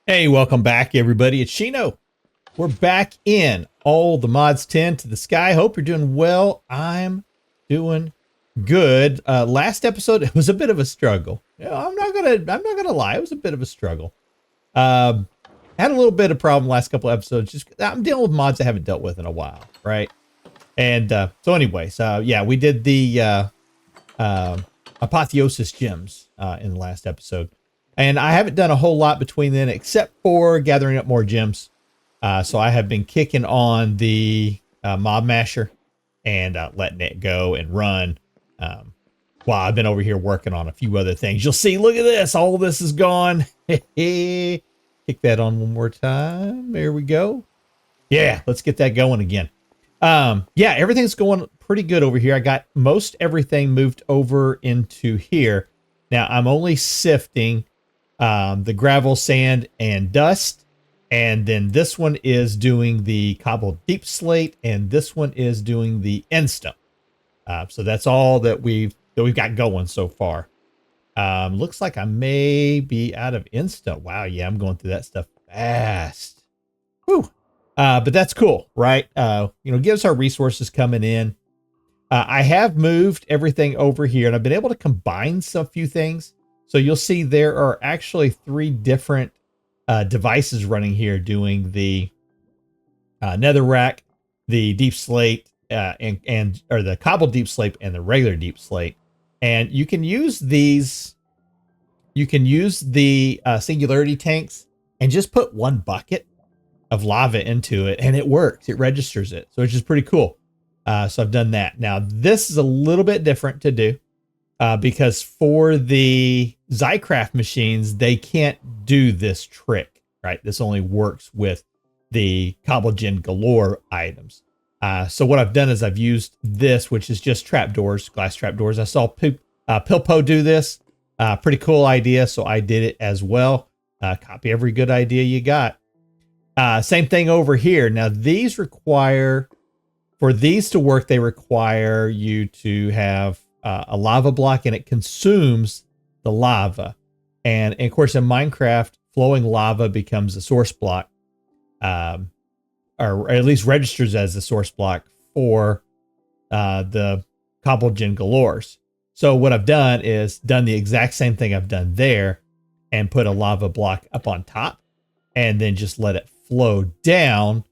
Hey, welcome back, everybody. It's Shino. We're back in all the mods 10 to the sky. Hope you're doing well. I'm doing good. Last episode, it was a bit of a struggle. I'm not gonna lie, it was a bit of a struggle. Had a little bit of problem last couple episodes. Just I'm dealing with mods I haven't dealt with in a while, right? And so anyways, yeah, we did the apotheosis gems in the last episode. And I haven't done a whole lot between then except for gathering up more gems. So I have been kicking on the mob masher and letting it go and run while I've been over here working on a few other things. You'll see, look at this. All this is gone. Kick that on one more time. There we go. Yeah, let's get that going again. Yeah, everything's going pretty good over here. I got most everything moved over into here. Now I'm only sifting the gravel, sand, and dust. And then this one is doing the cobbled deep slate, and this one is doing the end stone. So that's all that we've got going so far. Looks like I may be out of end stone. Wow, yeah, I'm going through that stuff fast. Whew. But that's cool, right? Gives our resources coming in. I have moved everything over here, and I've been able to combine some few things. So you'll see there are actually 3 different devices running here doing the netherrack, the deep slate, or the cobbled deep slate and the regular deep slate. And you can use these. You can use the singularity tanks and just put 1 bucket of lava into it, and it works. It registers it, so it's just pretty cool. So I've done that. Now this is a little bit different to do. Because for the Zycraft machines, they can't do this trick, right? This only works with the Cobblegen Galore items. So what I've done is I've used this, which is just trapdoors, glass trapdoors. I saw Pilpo do this. Pretty cool idea, so I did it as well. Copy every good idea you got. Same thing over here. Now these require, for these to work, they require you to have a lava block, and it consumes the lava. And of course, in Minecraft, flowing lava becomes a source block, or at least registers as a source block for the Cobblegen Galores. So what I've done is done the exact same thing I've done there and put a lava block up on top and then just let it flow down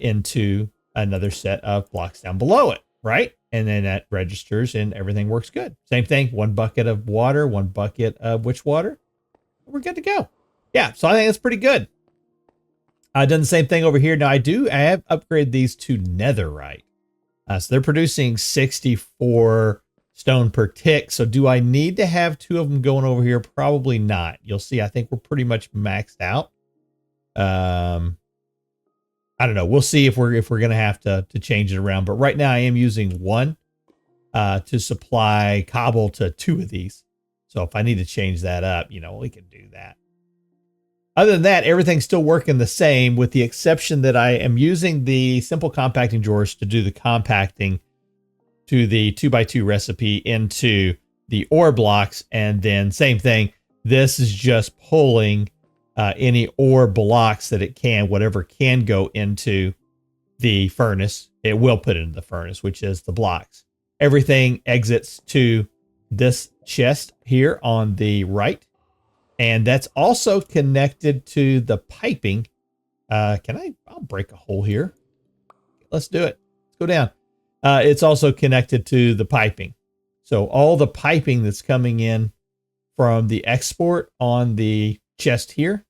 into another set of blocks down below it, right? And then that registers and everything works good. Same thing, 1 bucket of water, 1 bucket of witch water. We're good to go. Yeah, so I think that's pretty good. I've done the same thing over here. Now I have upgraded these to netherite. So they're producing 64 stone per tick. So do I need to have 2 of them going over here? Probably not. You'll see, I think we're pretty much maxed out. I don't know. We'll see if we're going to have to change it around. But right now I am using 1 to supply cobble to 2 of these. So if I need to change that up, we can do that. Other than that, everything's still working the same, with the exception that I am using the simple compacting drawers to do the compacting to the 2x2 recipe into the ore blocks. And then same thing. This is just pulling any ore blocks that it can, whatever can go into the furnace, it will put into the furnace, which is the blocks. Everything exits to this chest here on the right. And that's also connected to the piping. I'll break a hole here. Let's do it. Let's go down. It's also connected to the piping. So all the piping that's coming in from the export on the chest here,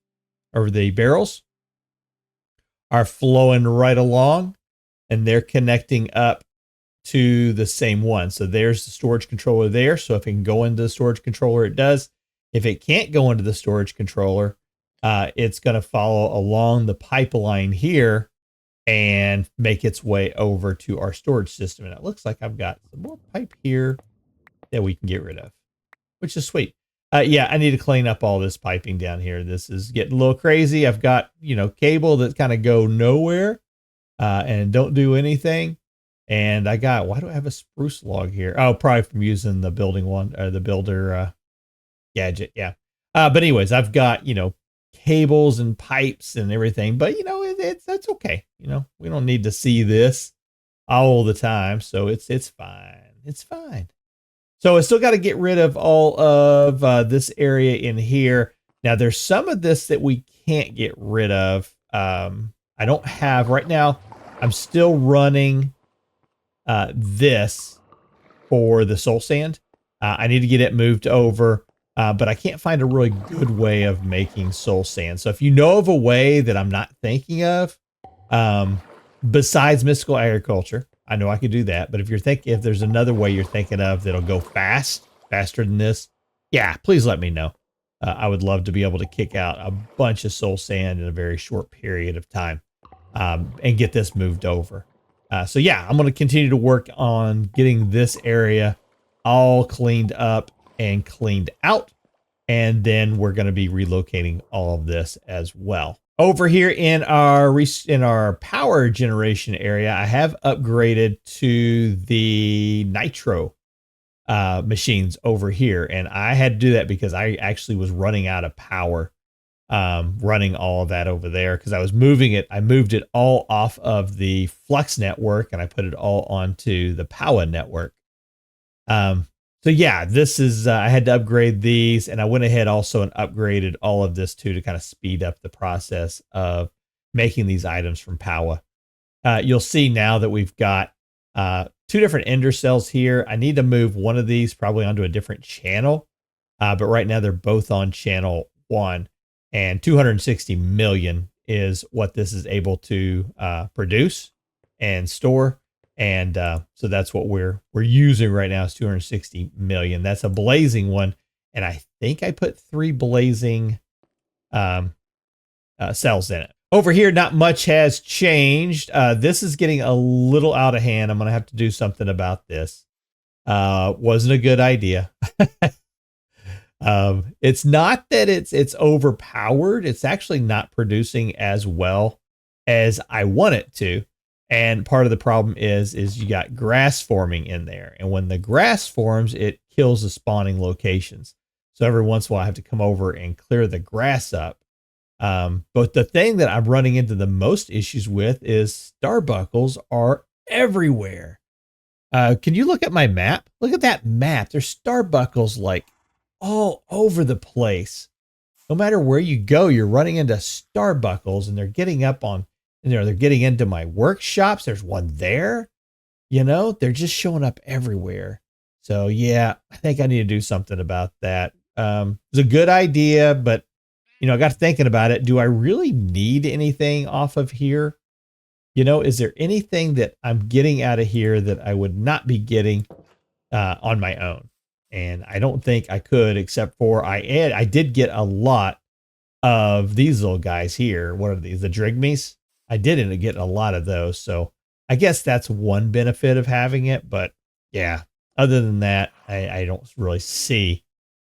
or the barrels, are flowing right along, and they're connecting up to the same one. So there's the storage controller there. So if it can go into the storage controller, it does. If it can't go into the storage controller, it's going to follow along the pipeline here and make its way over to our storage system. And it looks like I've got some more pipe here that we can get rid of, which is sweet. Yeah, I need to clean up all this piping down here. This is getting a little crazy. I've got, cable that kind of go nowhere and don't do anything. And why do I have a spruce log here? Oh, probably from using the building one, or the builder gadget. Yeah. But anyways, I've got, cables and pipes and everything, but that's okay. We don't need to see this all the time, so it's fine. It's fine. So I still got to get rid of all of this area in here. Now there's some of this that we can't get rid of. I don't have right now. I'm still running this for the soul sand. I need to get it moved over, but I can't find a really good way of making soul sand. So if you know of a way that I'm not thinking of, besides mystical agriculture, I know I could do that. But if there's another way you're thinking of that'll go faster than this, yeah, please let me know. I would love to be able to kick out a bunch of soul sand in a very short period of time, and get this moved over. So yeah, I'm going to continue to work on getting this area all cleaned up and cleaned out. And then we're going to be relocating all of this as well. Over here in our power generation area, I have upgraded to the nitro machines over here. And I had to do that because I actually was running out of power running all of that over there, because I was moving it. I moved it all off of the Flux network and I put it all onto the Power network. So yeah, this is, I had to upgrade these, and I went ahead also and upgraded all of this too, to kind of speed up the process of making these items from Power. You'll see now that we've got two different ender cells here. I need to move one of these probably onto a different channel. But right now they're both on channel 1, and 260 million is what this is able to produce and store. And so that's what we're using right now, is 260 million. That's a blazing one. And I think I put 3 blazing cells in it. Over here, not much has changed. This is getting a little out of hand. I'm going to have to do something about this. Wasn't a good idea. It's not that it's overpowered. It's actually not producing as well as I want it to. And part of the problem is you got grass forming in there. And when the grass forms, it kills the spawning locations. So every once in a while I have to come over and clear the grass up. But the thing that I'm running into the most issues with is starbuckles are everywhere. Can you look at my map? Look at that map. There's starbuckles like all over the place. No matter where you go, you're running into starbuckles, and they're getting up on, they're getting into my workshops. There's one there, they're just showing up everywhere. So yeah, I think I need to do something about that. It's a good idea, but I got thinking about it. Do I really need anything off of here? Is there anything that I'm getting out of here that I would not be getting on my own? And I don't think I could, except for I did get a lot of these little guys here. What are these? The Drigmies? I did end up getting a lot of those. So I guess that's one benefit of having it. But yeah, other than that, I don't really see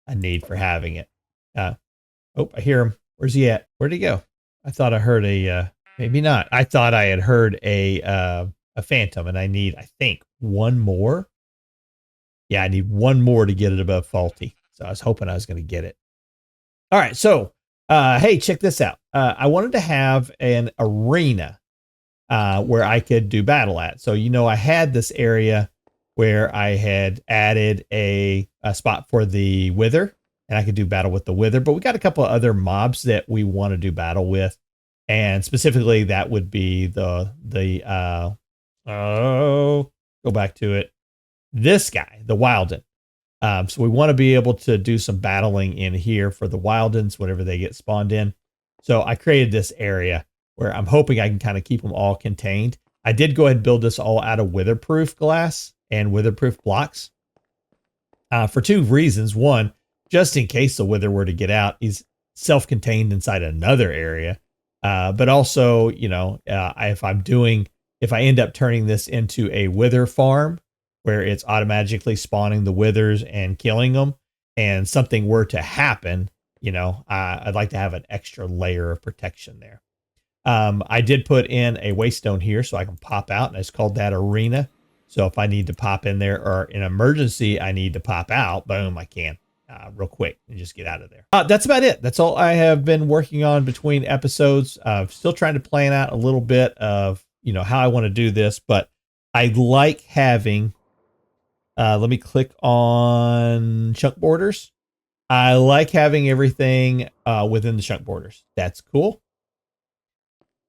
a need for having it. Oh, I hear him. Where's he at? Where'd he go? I thought I heard maybe not. I thought I had heard a phantom, and I need, I think, one more. Yeah, I need one more to get it above faulty. So I was hoping I was going to get it. All right. So, hey, check this out. I wanted to have an arena where I could do battle at. So, I had this area where I had added a spot for the Wither, and I could do battle with the Wither. But we got a couple of other mobs that we want to do battle with. And specifically, that would be go back to it. This guy, the Wilden. So we want to be able to do some battling in here for the Wildens whenever they get spawned in. So I created this area where I'm hoping I can kind of keep them all contained. I did go ahead and build this all out of witherproof glass and witherproof blocks for 2 reasons. One, just in case the Wither were to get out, he's self-contained inside another area. But also, if I end up turning this into a Wither farm, where it's automatically spawning the Withers and killing them, and something were to happen, I'd like to have an extra layer of protection there. I did put in a waystone here so I can pop out, and it's called that arena. So if I need to pop in there, or in emergency I need to pop out, boom, I can. real quick and just get out of there. That's about it. That's all I have been working on between episodes. Still trying to plan out a little bit of, how I want to do this, but I like having, let me click on chunk borders. I like having everything within the chunk borders. That's cool.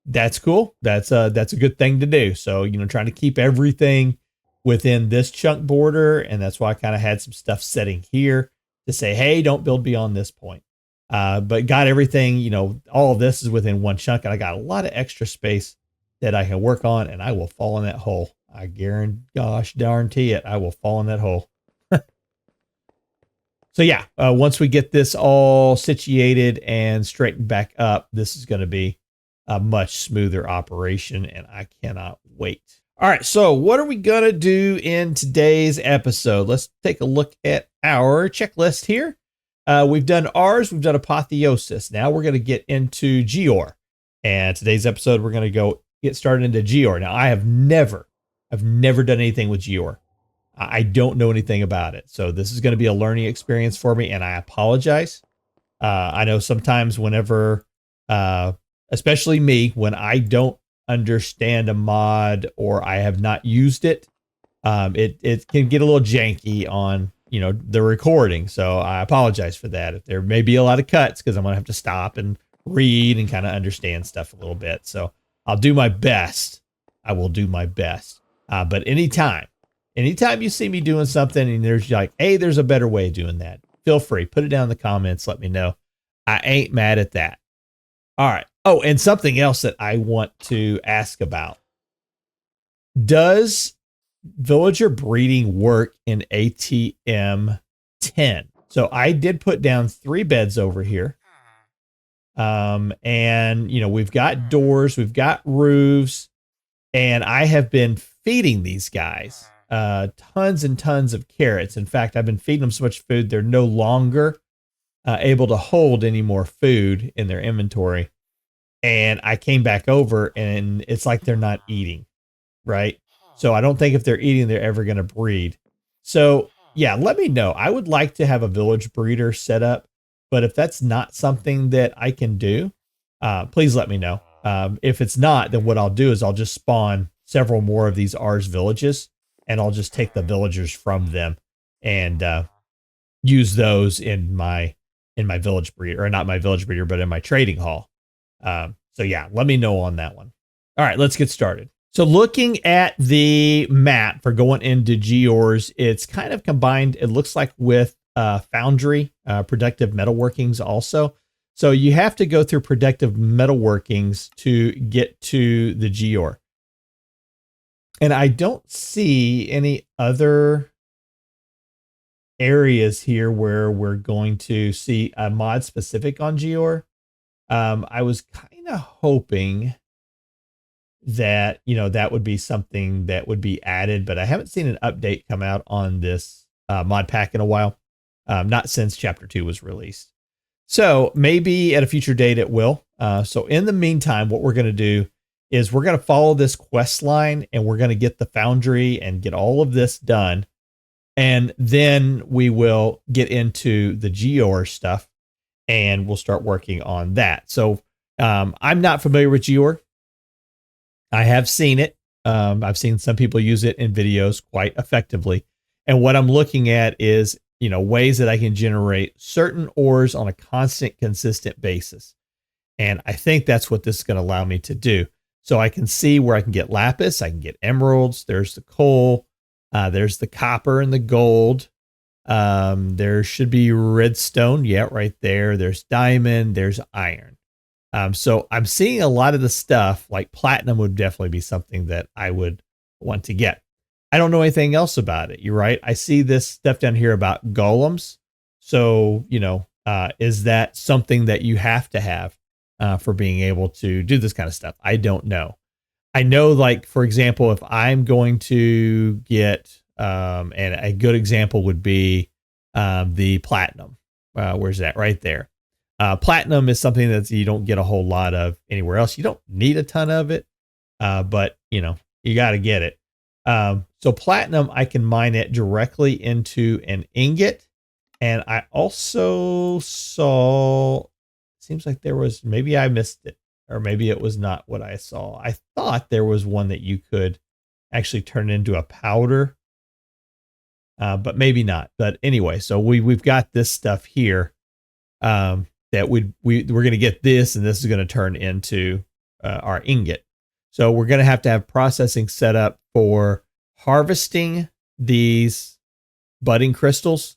That's cool. That's a good thing to do. So, trying to keep everything within this chunk border. And that's why I kind of had some stuff setting here to say, hey, don't build beyond this point. But got everything, all of this is within one chunk, and I got a lot of extra space that I can work on, and I will fall in that hole. I guarantee it. I will fall in that hole. So yeah, once we get this all situated and straightened back up, this is going to be a much smoother operation, and I cannot wait. All right, so what are we going to do in today's episode? Let's take a look at our checklist here. We've done Rs, we've done Apotheosis. Now we're going to get into Geore. And today's episode, we're going to get started into Geore. Now, I've never done anything with Geore. I don't know anything about it. So this is going to be a learning experience for me, and I apologize. I know sometimes whenever, especially me, when I don't understand a mod or I have not used it, it can get a little janky on, the recording. So I apologize for that. If there may be a lot of cuts, because I'm going to have to stop and read and kind of understand stuff a little bit. So I'll do my best. I will do my best. But anytime you see me doing something and there's like, hey, there's a better way of doing that, feel free, put it down in the comments. Let me know. I ain't mad at that. All right. Oh, and something else that I want to ask about. Does villager breeding work in ATM 10? So I did put down 3 beds over here. And we've got doors, we've got roofs, and I have been feeding these guys tons and tons of carrots. In fact, I've been feeding them so much food, they're no longer able to hold any more food in their inventory. And I came back over and it's like they're not eating, right? So I don't think if they're eating, they're ever going to breed. So yeah, let me know. I would like to have a village breeder set up, but if that's not something that I can do, please let me know. If it's not, then what I'll do is I'll just spawn several more of these R's villages, and I'll just take the villagers from them and use those in my village breeder, or not my village breeder, but in my trading hall. So yeah, let me know on that one. All right, let's get started. So looking at the map for going into Geores, it's kind of combined, it looks like, with Foundry, Productive Metalworkings also. So you have to go through Productive Metalworkings to get to the Geore. And I don't see any other areas here where we're going to see a mod specific on Geore. I was kind of hoping that, that would be something that would be added, but I haven't seen an update come out on this mod pack in a while. Not since chapter 2 was released. So maybe at a future date it will. So in the meantime, what we're going to do is we're going to follow this quest line, and we're going to get the foundry and get all of this done. And then we will get into the Geore stuff, and we'll start working on that. So I'm not familiar with Geore. I have seen it. I've seen some people use it in videos quite effectively. And what I'm looking at is, ways that I can generate certain ores on a constant, consistent basis. And I think that's what this is going to allow me to do. So I can see where I can get lapis, I can get emeralds, there's the coal, there's the copper and the gold. There should be redstone. Yeah, right there. There's diamond, there's iron. So I'm seeing a lot of the stuff, like platinum would definitely be something that I would want to get. I don't know anything else about it. You're right. I see this stuff down here about golems. So, is that something that you have to have for being able to do this kind of stuff? I don't know. I know, like, for example, if I'm going to get, and a good example would be the platinum. Where's that? Right there. Platinum is something that you don't get a whole lot of anywhere else. You don't need a ton of it, but you got to get it. So platinum, I can mine it directly into an ingot, And I also saw, seems like there was, maybe I missed it, or maybe it was not what I saw. I thought there was one that you could actually turn into a powder, but maybe not. But anyway, so we've got this stuff here that we're going to get this, and this is going to turn into our ingot. So we're going to have processing set up for harvesting these budding crystals,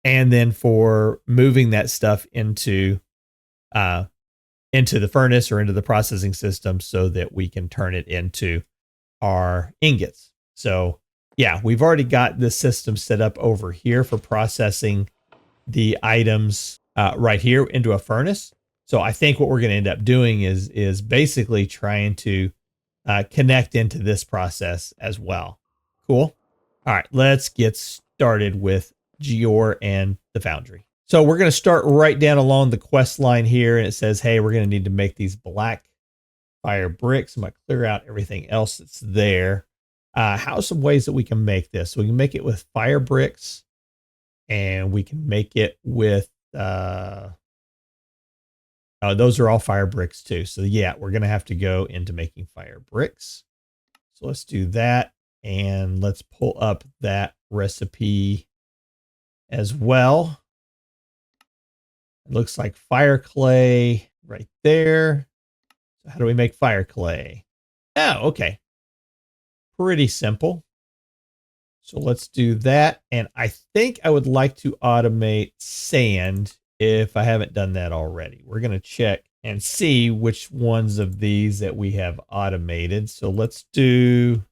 and then for moving that stuff into the furnace or into the processing system so that we can turn it into our ingots. So yeah, we've already got this system set up over here for processing the items right here into a furnace. So I think what we're going to end up doing is basically trying to connect into this process as well. Cool. All right, let's get started with Geore and the Foundry. So we're going to start right down along the quest line here, and it says, hey, we're going to need to make these black fire bricks. I'm going to clear out everything else that's there. How are some ways that we can make this? So we can make it with fire bricks, and we can make it with those are all fire bricks too. So yeah, we're going to have to go into making fire bricks. So let's do that. And let's pull up that recipe as well. It looks like fire clay right there. So how do we make fire clay? Oh, okay. Pretty simple. So let's do that. And I think I would like to automate sand if I haven't done that already. We're going to check and see which ones of these that we have automated. So let's do,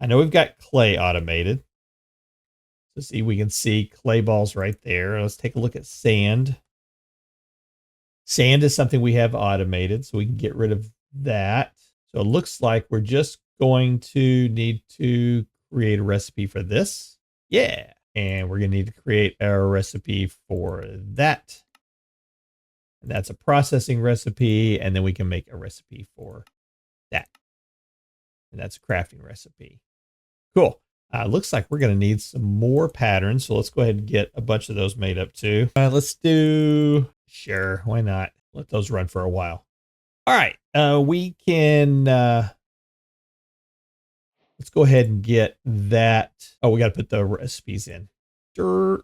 I know we've got clay automated. So see, we can see clay balls right there. Let's take a look at sand. Sand is something we have automated, so we can get rid of that. So it looks like we're just going to need to create a recipe for this. Yeah. And we're going to need to create a recipe for that. And that's a processing recipe. And then we can make a recipe for that. And that's a crafting recipe. Cool. Looks like we're going to need some more patterns. So let's go ahead and get a bunch of those made up too. Let's do, sure, why not? Let those run for a while. All right. We can, let's go ahead and get that. Oh, we got to put the recipes in. Sure.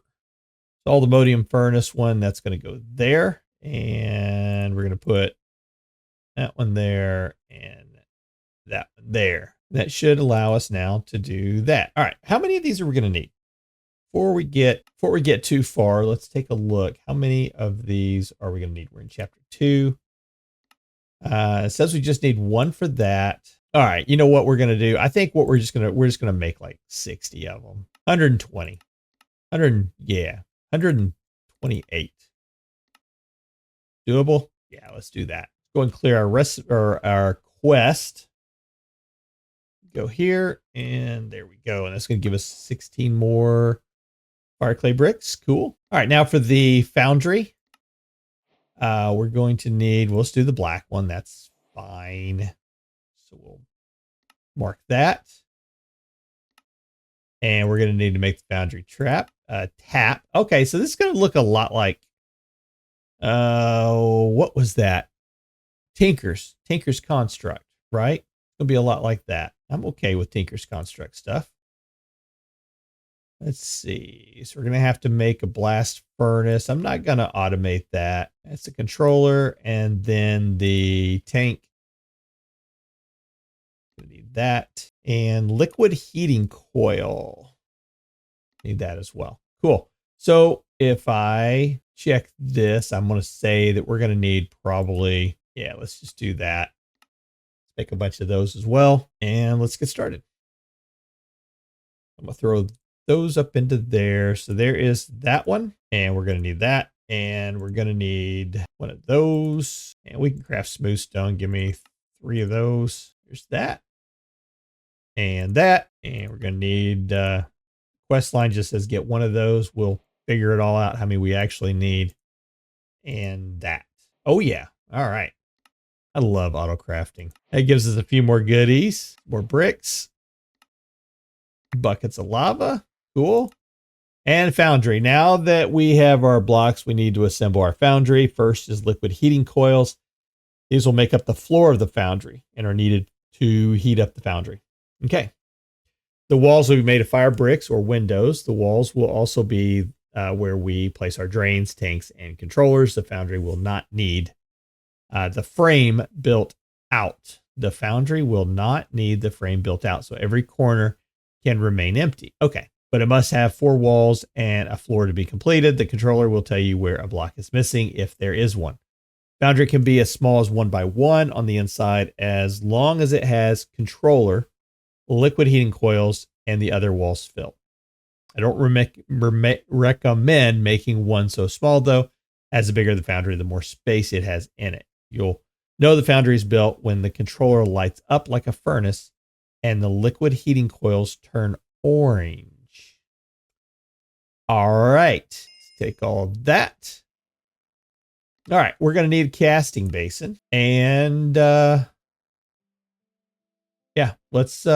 So all the modium furnace one, that's going to go there. And we're going to put that one there and that one there. That should allow us now to do that. All right. How many of these are we going to need? Before we get too far, let's take a look. How many of these are we going to need? We're in chapter 2. It says we just need one for that. All right. You know what we're going to do? I think what we're just going to make like 60 of them. 120. 100. Yeah. 128. Doable? Yeah, let's do that. Go and clear our quest. Go here, and there we go. And that's going to give us 16 more fire clay bricks. Cool. All right, now for the foundry. We're going to need, let's do the black one. That's fine. So we'll mark that. And we're going to need to make the foundry tap. Okay, so this is going to look a lot like, what was that? Tinker's Construct, right? It'll be a lot like that. I'm okay with Tinker's Construct stuff. Let's see. So we're going to have to make a blast furnace. I'm not going to automate that. That's the controller, and then the tank. We need that. And liquid heating coil. Need that as well. Cool. So if I check this, I'm going to say that we're going to need probably, yeah, let's just do that. Let's make a bunch of those as well. And let's get started. I'm going to throw those up into there. So there is that one. And we're going to need that. And we're going to need one of those. And we can craft smooth stone. Give me 3 of those. There's that. And that. And we're going to need, quest line just says get one of those. We'll figure it all out how many we actually need. And that. Oh, yeah. All right. I love auto crafting. That gives us a few more goodies. More bricks. Buckets of lava. Cool. And foundry. Now that we have our blocks, we need to assemble our foundry. First is liquid heating coils. These will make up the floor of the foundry and are needed to heat up the foundry. Okay. The walls will be made of fire bricks or windows. The walls will also be where we place our drains, tanks, and controllers. The foundry will not need the frame built out. The foundry will not need the frame built out. So every corner can remain empty. Okay. But it must have 4 walls and a floor to be completed. The controller will tell you where a block is missing if there is one. Foundry can be as small as 1 by 1 on the inside as long as it has controller, liquid heating coils, and the other walls filled. I don't recommend making one so small, though, as the bigger the foundry, the more space it has in it. You'll know the foundry is built when the controller lights up like a furnace and the liquid heating coils turn orange. All right, let's take all of that. All right, we're going to need a casting basin. And yeah, let's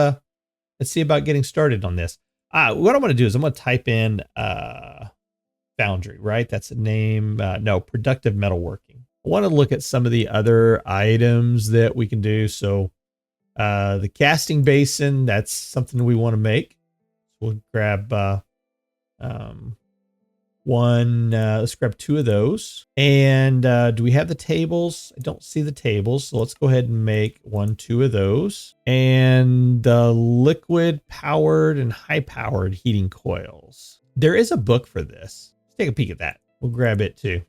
see about getting started on this. What I'm going to do is I'm going to type in foundry, right? That's the name. No, productive metalworking. I want to look at some of the other items that we can do. So the casting basin, that's something we want to make. So we'll grab one. Let's grab 2 of those. And do we have the tables? I don't see the tables. So let's go ahead and make 1, 2 of those. And liquid powered and high powered heating coils. There is a book for this. Let's take a peek at that. We'll grab it too.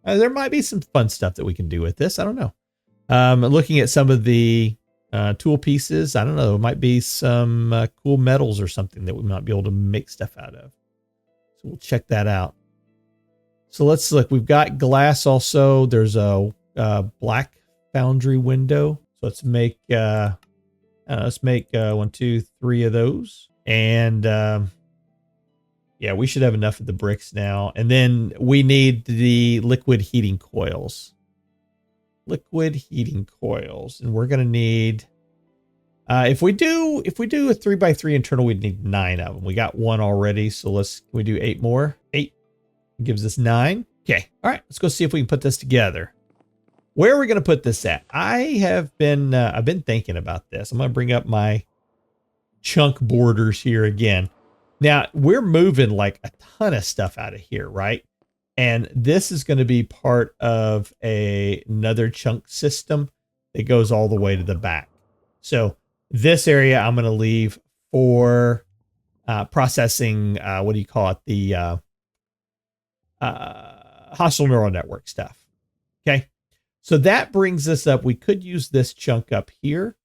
There might be some fun stuff that we can do with this. I don't know. Looking at some of the tool pieces, I don't know. There might be some cool metals or something that we might be able to make stuff out of. So we'll check that out. So let's look. We've got glass also. There's a black foundry window. So let's make 1, 2, 3 of those. And yeah, we should have enough of the bricks now. And then we need the liquid heating coils. Liquid heating coils, and we're gonna need. If we do a 3x3 internal, we'd need 9 of them. We got 1 already, so can we do 8 more? 8 gives us 9. Okay, all right, let's go see if we can put this together. Where are we going to put this at? I've been thinking about this. I'm going to bring up my chunk borders here again. Now we're moving like a ton of stuff out of here, right? And this is going to be part of another chunk system that goes all the way to the back. So this area I'm going to leave for processing, what do you call it? The hostile neural network stuff. Okay. So that brings us up. We could use this chunk up here.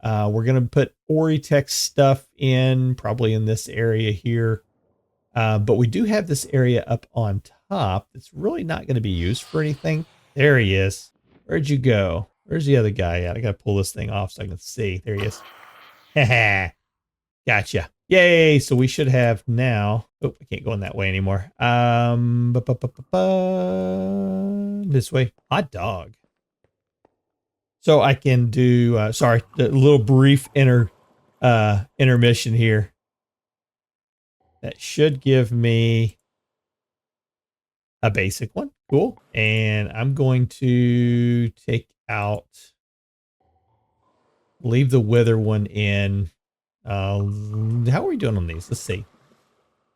We're going to put Oritex stuff in, probably in this area here. But we do have this area up on top that's really not going to be used for anything. There he is. Where'd you go? Where's the other guy at? I got to pull this thing off so I can see. There he is. Gotcha. Yay. So we should have now. Oh, I can't go in that way anymore. This way. Hot dog. So I can do, sorry, the little brief intermission here. That should give me a basic one. Cool. And I'm going to take out, leave the wither one in. How are we doing on these? Let's see.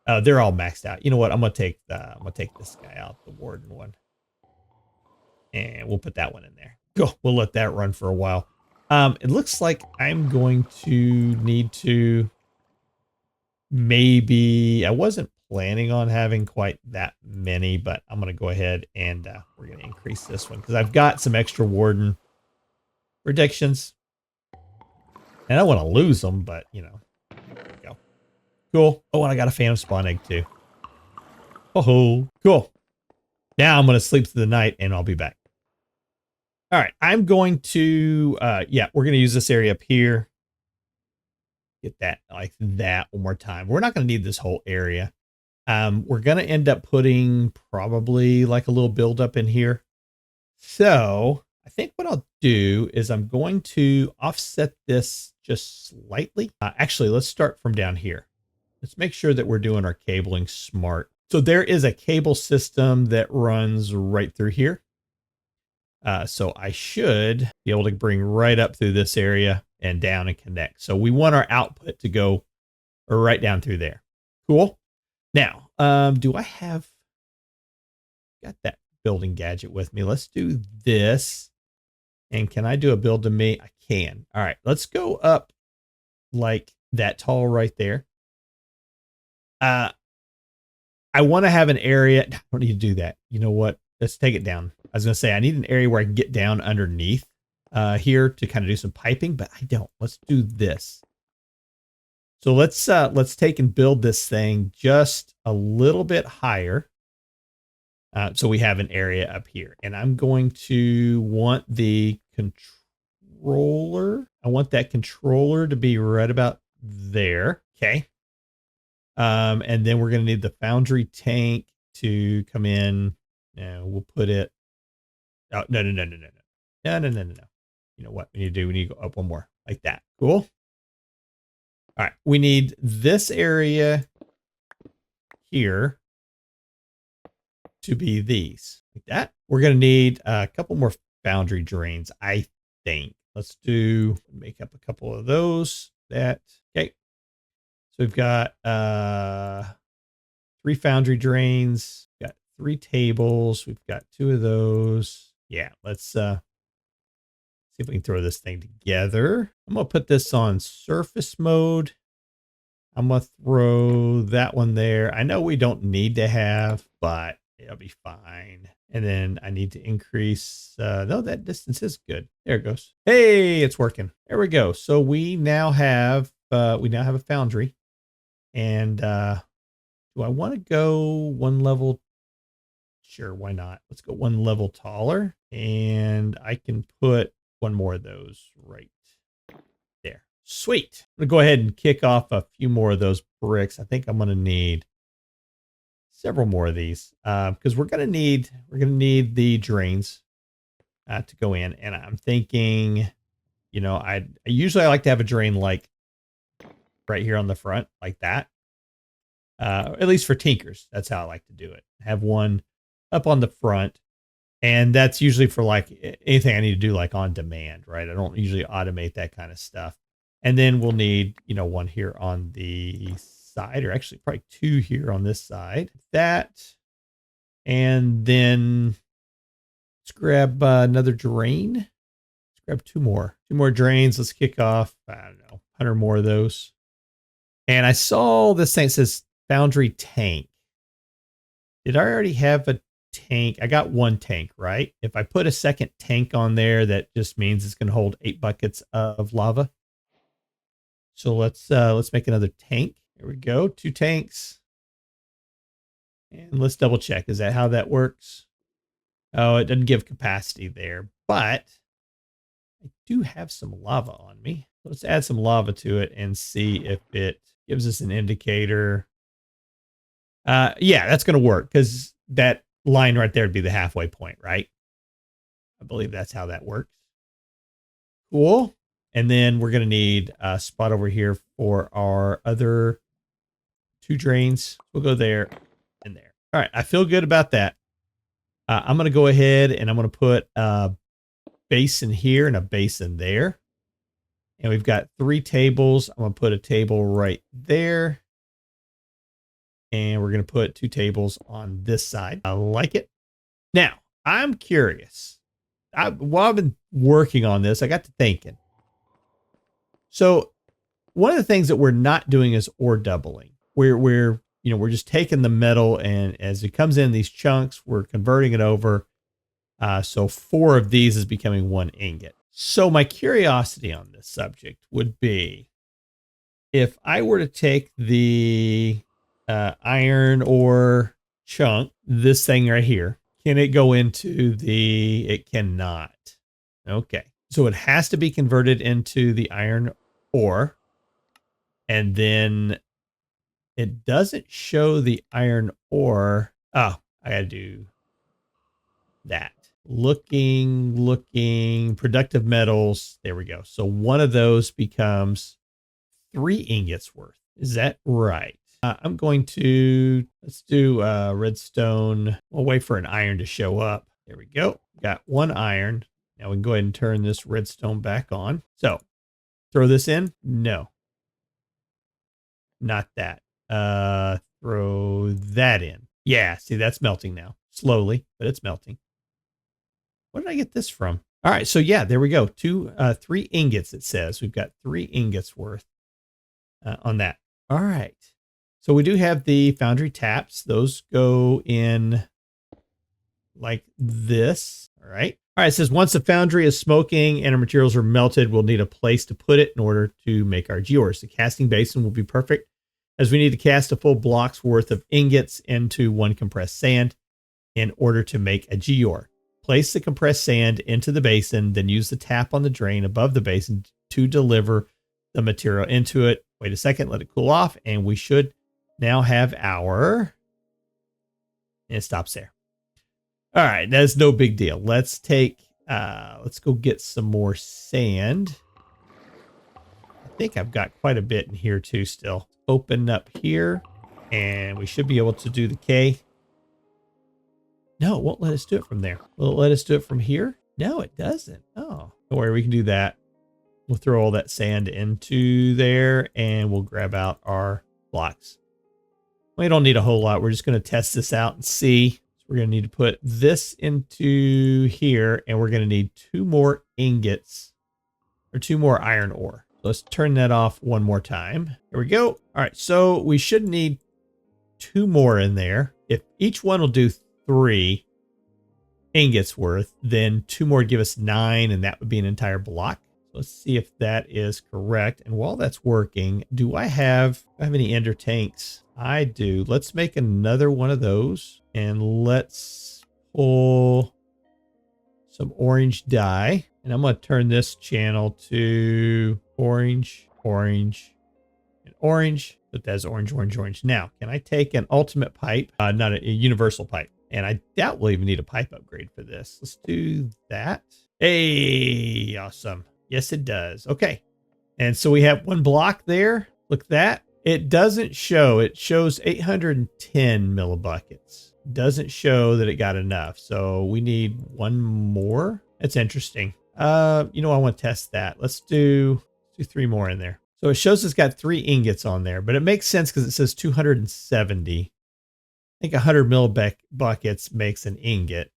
They're all maxed out. You know what? I'm gonna take this guy out, the warden one, and we'll put that one in there. Go. We'll let that run for a while. It looks like I'm going to need to. Maybe I wasn't planning on having quite that many, but I'm going to go ahead and we're going to increase this one because I've got some extra warden predictions. And I don't want to lose them, but you know, there we go. Cool. Oh, and I got a phantom spawn egg too. Oh, cool. Now I'm going to sleep through the night and I'll be back. All right. I'm going to, yeah, we're going to use this area up here. Get that like that one more time. We're not going to need this whole area. We're going to end up putting probably like a little buildup in here. So I think what I'll do is I'm going to offset this just slightly. Actually, let's start from down here. let's make sure that we're doing our cabling smart. So there is a cable system that runs right through here. So I should be able to bring right up through this area and down and connect. So we want our output to go right down through there. Cool. Now, do I have got that building gadget with me? Let's do this. And can I do a build to me? I can. All right, let's go up like that tall right there. I want to have an area. I don't need to do that. You know what? Let's take it down. I was going to say I need an area where I can get down underneath here to kind of do some piping, but I don't. Let's do this. So let's take and build this thing just a little bit higher. So we have an area up here, and I'm going to want the controller. I want that controller to be right about there. Okay. And then we're going to need the foundry tank to come in. We'll put it. Oh, no. You know what we need to do? We need to go up one more like that. Cool. All right. We need this area here to be these like that. We're going to need a couple more foundry drains, I think. Let's make up a couple of those. Okay. So we've got 3 foundry drains, we've got 3 tables, we've got 2 of those. Yeah, let's see if we can throw this thing together. I'm gonna put this on surface mode. I'm gonna throw that one there. I know we don't need to have, but it'll be fine. And then I need to increase, no, that distance is good. There it goes. Hey, it's working. There we go. So we now have a foundry. And do I want to go one level? Sure, why not? Let's go one level taller. And I can put one more of those right there. Sweet. I'm going to go ahead and kick off a few more of those bricks. I think I'm going to need several more of these because we're going to need the drains to go in. And I'm thinking, I usually like to have a drain like right here on the front like that. At least for tinkers, that's how I like to do it. Have one up on the front, and that's usually for like anything I need to do like on demand, right? I don't usually automate that kind of stuff. And then we'll need, one here on the side, or actually probably 2 here on this side. That, and then let's grab another drain. Let's grab 2 more drains. Let's kick off, I don't know, 100 more of those. And I saw this thing that says foundry tank. Did I already have a tank? I got 1 tank, right? If I put a second tank on there, that just means it's going to hold 8 buckets of lava. So let's make another tank. There we go. 2 tanks. And let's double check. Is that how that works? Oh, it doesn't give capacity there, but I do have some lava on me. Let's add some lava to it and see if it gives us an indicator. Yeah, that's going to work because that line right there would be the halfway point, right? I believe that's how that works. Cool. And then we're going to need a spot over here for our other 2 drains. We'll go there and there. All right. I feel good about that. I'm going to go ahead and I'm going to put a basin here and a basin there. And we've got 3 tables. I'm going to put a table right there. And we're going to put 2 tables on this side. I like it. Now, I'm curious. While I've been working on this, I got to thinking. So one of the things that we're not doing is ore doubling. We're just taking the metal, and as it comes in these chunks, we're converting it over. So 4 of these is becoming 1 ingot. So my curiosity on this subject would be, if I were to take the iron ore chunk, this thing right here, can it go into it cannot. Okay. So it has to be converted into the iron ore. And then it doesn't show the iron ore. Oh, I got to do that. Looking, productive metals. There we go. So one of those becomes 3 ingots worth. Is that right? I'm going to, let's do redstone. We'll wait for an iron to show up. There we go. Got one iron. Now we can go ahead and turn this redstone back on. So throw this in. No, not that. Throw that in. Yeah, see, that's melting now. Slowly, but it's melting. What did I get this from? All right, so yeah, there we go. 3 ingots, it says. We've got 3 ingots worth on that. All right. So we do have the foundry taps. Those go in like this. All right. All right, it says once the foundry is smoking and our materials are melted, we'll need a place to put it in order to make our gears. The casting basin will be perfect, as we need to cast a full block's worth of ingots into 1 compressed sand in order to make a gear. Place the compressed sand into the basin, then use the tap on the drain above the basin to deliver the material into it. Wait a second, let it cool off, and we should now have our... And it stops there. All right, that's no big deal. Let's go get some more sand. I think I've got quite a bit in here too still. Open up here, and we should be able to do the K. No, it won't let us do it from there. Will it let us do it from here? No, it doesn't. Oh, don't worry, we can do that. We'll throw all that sand into there, and we'll grab out our blocks. We don't need a whole lot. We're just going to test this out and see. We're going to need to put this into here, and we're going to need 2 more ingots or 2 more iron ore. Let's turn that off one more time. There we go. All right, so we should need 2 more in there. If each one will do 3 ingots worth, then 2 more give us 9, and that would be an entire block. So let's see if that is correct. And while that's working, do I have any ender tanks? I do. Let's make another one of those, and let's pull some orange dye. And I'm going to turn this channel to orange, orange, and orange. But that's orange, orange, orange. Now, can I take an ultimate pipe? Not a universal pipe. And I doubt we'll even need a pipe upgrade for this. Let's do that. Hey, awesome. Yes, it does. Okay. And so we have 1 block there. Look at that. It doesn't show. It shows 810 millibuckets. It doesn't show that it got enough. So we need 1 more. That's interesting. I want to test that. Let's do 3 more in there. So it shows it's got 3 ingots on there, but it makes sense because it says 270. I think 100 millibuckets makes an ingot.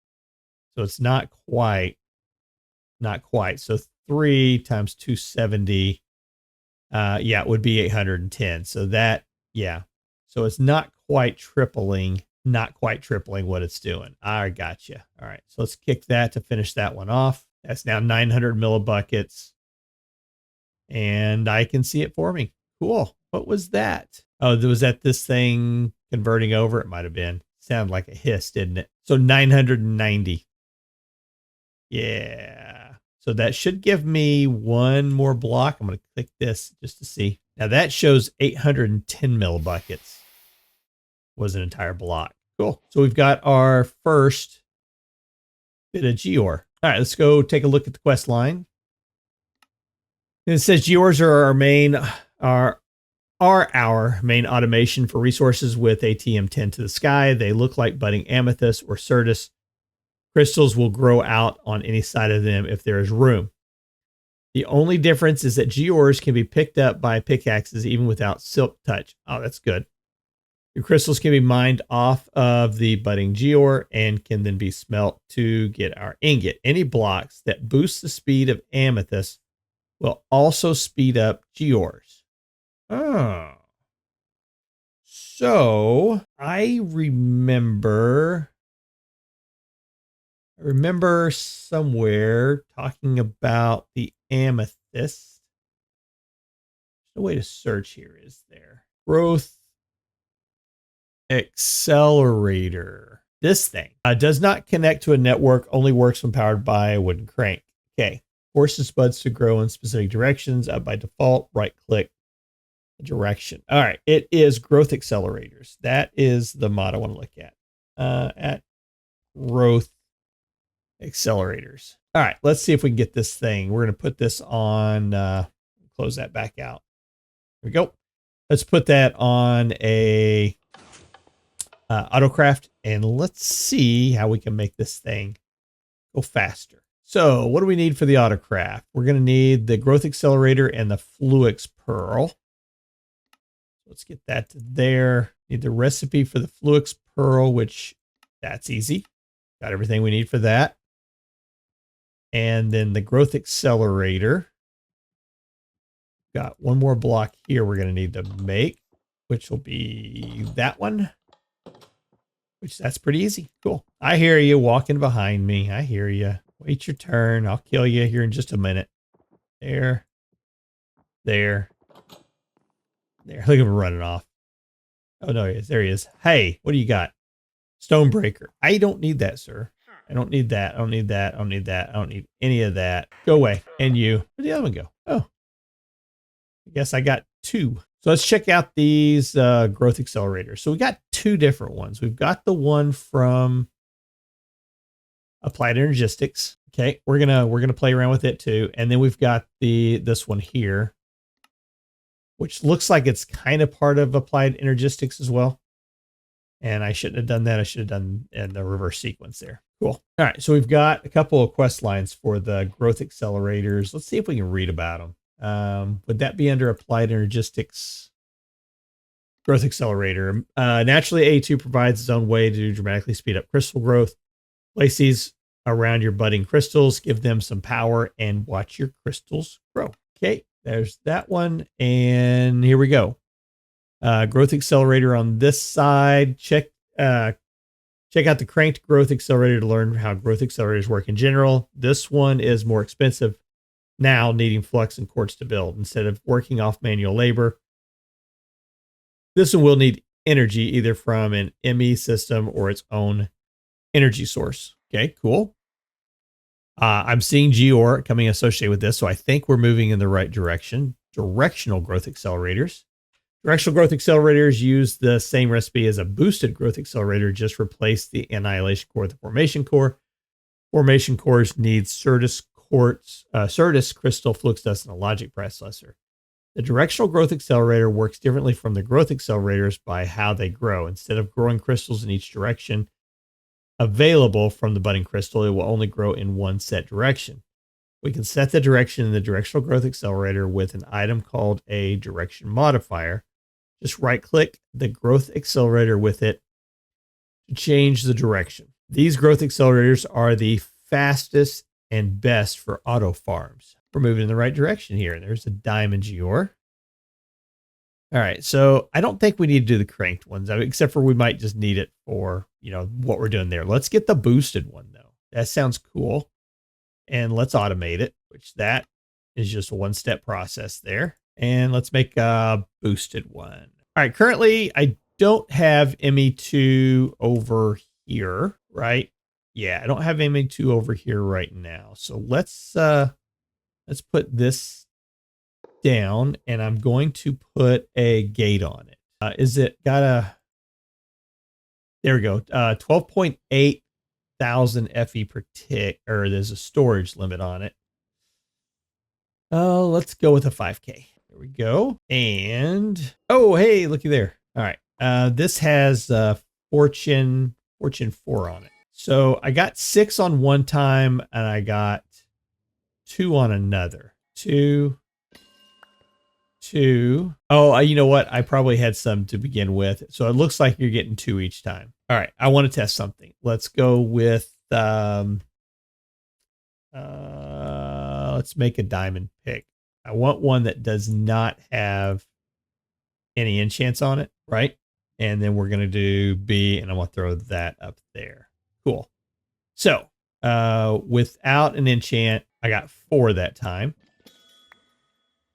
So it's not quite. So 3 times 270, it would be 810. So that, so it's not quite tripling what it's doing. I gotcha. All right, so let's kick that to finish that one off. That's now 900 millibuckets, and I can see it forming. Cool. What was that? Oh, was that this thing converting over? It might have been. Sounded like a hiss, didn't it? So 990. Yeah. So that should give me 1 more block. I'm going to click this just to see. Now that shows 810 millibuckets was an entire block. Cool. So we've got our first bit of Geore. All right, let's go take a look at the quest line. And it says Geores are our main automation for resources with ATM10 to the sky. They look like budding amethyst or certus. Crystals will grow out on any side of them if there is room. The only difference is that gears can be picked up by pickaxes even without silk touch. Oh, that's good. Your crystals can be mined off of the budding gear and can then be smelt to get our ingot. Any blocks that boost the speed of amethyst will also speed up gears. Oh. So I remember somewhere talking about the amethyst. There's no way to search here, is there? Growth accelerator. This thing does not connect to a network, only works when powered by a wooden crank. Okay. Forces buds to grow in specific directions. Up by default, right click direction. All right. It is growth accelerators. That is the mod I want to look at. At growth accelerators. All right, let's see if we can get this thing. We're going to put this on, close that back out. There we go. let's put that on a autocraft, and let's see how we can make this thing go faster. So what do we need for the autocraft? We're going to need the growth accelerator and the Fluix pearl. Let's get that to there. Need the recipe for the Fluix pearl, which that's easy. Got everything we need for that. And then the growth accelerator. Got one more block here we're going to need to make, which will be that one. Which that's pretty easy. Cool. I hear you walking behind me. I hear you. Wait your turn. I'll kill you here in just a minute. There. There. There. Look at him running off. Oh, no, he is. There he is. Hey, what do you got? Stonebreaker. I don't need that, sir. I don't need that. I don't need that. I don't need that. I don't need any of that. Go away. And you. Where'd the other one go? Oh. I guess I got two. So let's check out these growth accelerators. So we got two different ones. We've got the one from Applied Energistics. Okay, we're gonna play around with it too. And then we've got this one here, which looks like it's kind of part of Applied Energistics as well. And I shouldn't have done that. I should have done in the reverse sequence there. Cool. All right, so we've got a couple of quest lines for the growth accelerators. Let's see if we can read about them. Would that be under Applied Energistics? Growth accelerator. Naturally, A2 provides its own way to dramatically speed up crystal growth. Place these around your budding crystals, give them some power, and watch your crystals grow. Okay, there's that one. And here we go. Growth accelerator on this side. Check out the cranked growth accelerator to learn how growth accelerators work in general. This one is more expensive now, needing flux and quartz to build. Instead of working off manual labor, this one will need energy either from an ME system or its own energy source. Okay, cool. I'm seeing Geore coming associated with this, so I think we're moving in the right direction. Directional growth accelerators. Directional growth accelerators use the same recipe as a boosted growth accelerator, just replace the annihilation core with the formation core. Formation cores need Certus quartz, Certus crystal, flux dust, and a logic processor. The directional growth accelerator works differently from the growth accelerators by how they grow. Instead of growing crystals in each direction available from the budding crystal, it will only grow in one set direction. We can set the direction in the directional growth accelerator with an item called a direction modifier. Just right-click the growth accelerator with it to change the direction. These growth accelerators are the fastest and best for auto farms. We're moving in the right direction here. There's a diamond Geore. All right, so I don't think we need to do the cranked ones, except for we might just need it for, what we're doing there. Let's get the boosted one, though. That sounds cool. And let's automate it, which that is just a one-step process there. And let's make a boosted one. All right, currently I don't have ME2 over here, right? Yeah, I don't have ME2 over here right now. So let's put this down, and I'm going to put a gate on it. Is it got a, there we go, 12.8 thousand FE per tick, or there's a storage limit on it. Let's go with a 5K. There we go. And, oh, hey, looky there. All right. This has Fortune 4 on it. So I got 6 on one time, and I got 2 on another. 2. Oh, you know what? I probably had some to begin with. So it looks like you're getting 2 each time. All right. I want to test something. Let's go with, let's make a diamond pick. I want one that does not have any enchants on it, right? And then we're going to do B, and I'm going to throw that up there. Cool. So, without an enchant, I got 4 that time.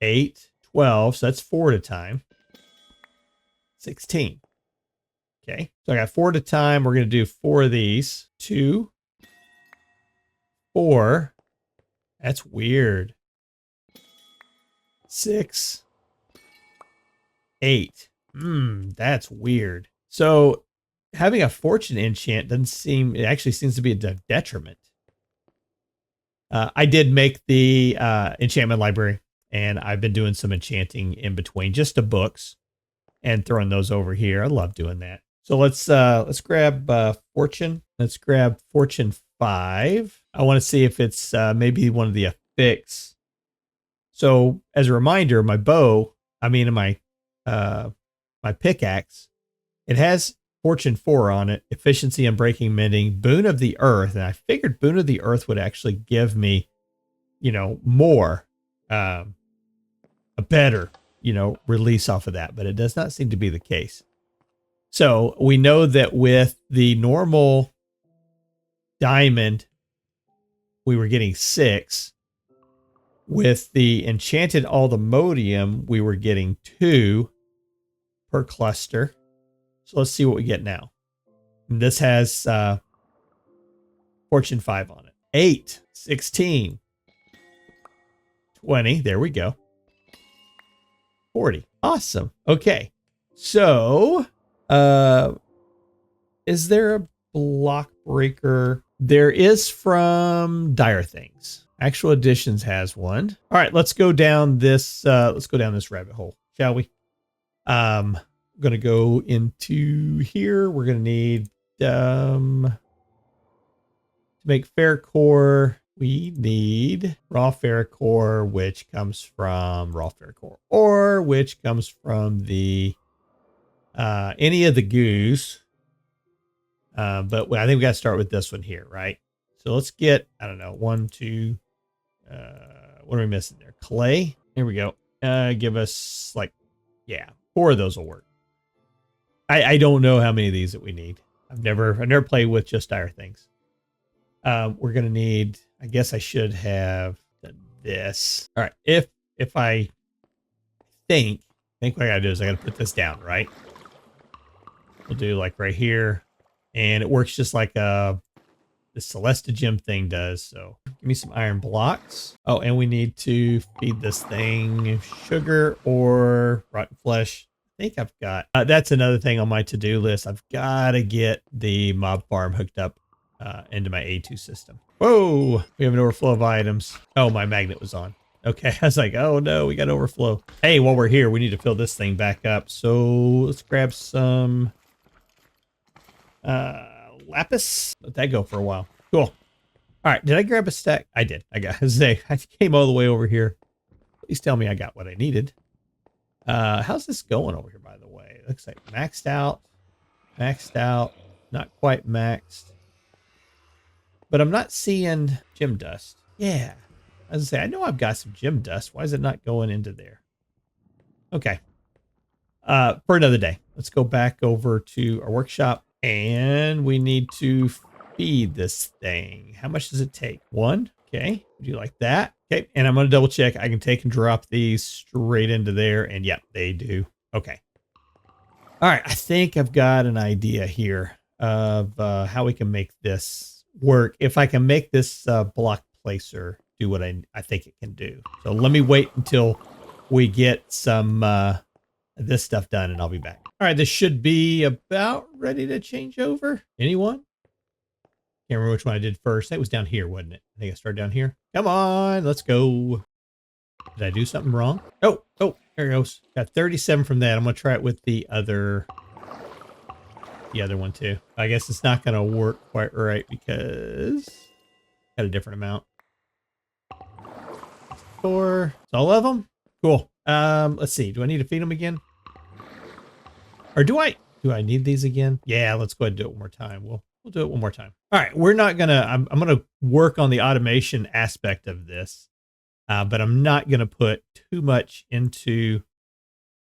8, 12, so that's 4 at a time. 16. Okay, so I got 4 at a time. We're going to do 4 of these. 2, 4. That's weird. 6, 8. That's weird. So having a fortune enchant doesn't seem, it actually seems to be a detriment. I did make the enchantment library, and I've been doing some enchanting in between, just the books. and throwing those over here. I love doing that. So let's grab Fortune. Let's grab Fortune 5. I want to see if it's maybe one of the affix. So as a reminder, my bow, my pickaxe, it has Fortune 4 on it, efficiency and breaking mending, Boon of the Earth. And I figured Boon of the Earth would actually give me, more, a better, release off of that, but it does not seem to be the case. So we know that with the normal diamond, we were getting 6. With the enchanted Aldemodium, we were getting 2 per cluster. So let's see what we get now. And this has Fortune 5 on it. 8, 16, 20. There we go. 40. Awesome. Okay. So, is there a block breaker? There is from Dire Things. Actual Editions has one. All right, let's go down this rabbit hole, shall we? I'm going to go into here. We're going to need to make ferrocore. We need raw ferrocore, which comes from raw ferrocore, or which comes from the any of the goos. But I think we got to start with this one here, right? So let's get, I don't know, 1, 2. What are we missing there? Clay. Here we go. Give us 4 of those will work. I don't know how many of these that we need. I've never played with just Dire Things. We're gonna need. I guess I should have done this. All right. If I think what I gotta do is I gotta put this down, right? We'll do like right here, and it works just like the Celesta Gem thing does. So give me some iron blocks. Oh, and we need to feed this thing sugar or rotten flesh. I think I've got, that's another thing on my to-do list. I've got to get the mob farm hooked up into my A2 system. Whoa, we have an overflow of items. Oh, my magnet was on. Okay, I was like, oh no, we got overflow. Hey, while we're here, we need to fill this thing back up. So let's grab some lapis. Let that go for a while. Cool. All right, did I grab a stack? I did. I came all the way over here. Please tell me I got what I needed. How's this going over here, by the way? Looks like maxed out, not quite maxed. But I'm not seeing gem dust. Yeah. As I say, I know I've got some gem dust. Why is it not going into there? Okay. For another day. Let's go back over to our workshop. And we need to feed this thing. How much does it take? 1. Okay. Would you like that? Okay. And I'm going to double check. I can take and drop these straight into there. And yep, they do. Okay. All right. I think I've got an idea here of how we can make this work. If I can make this block placer do what I think it can do. So let me wait until we get some this stuff done and I'll be back. All right. This should be about ready to change over. Anyone? Can't remember which one I did first. That was down here, wasn't it? I think I started down here. Come on, let's go. Did I do something wrong? Oh, there it goes. Got 37 from that. I'm gonna try it with the other one too. I guess it's not gonna work quite right because got a different amount. 4. It's all of them. Cool. Let's see. Do I need to feed them again? Or do I need these again? Yeah, let's go ahead and do it one more time. We'll do it one more time. All right, we're not gonna. I'm gonna work on the automation aspect of this, but I'm not gonna put too much into.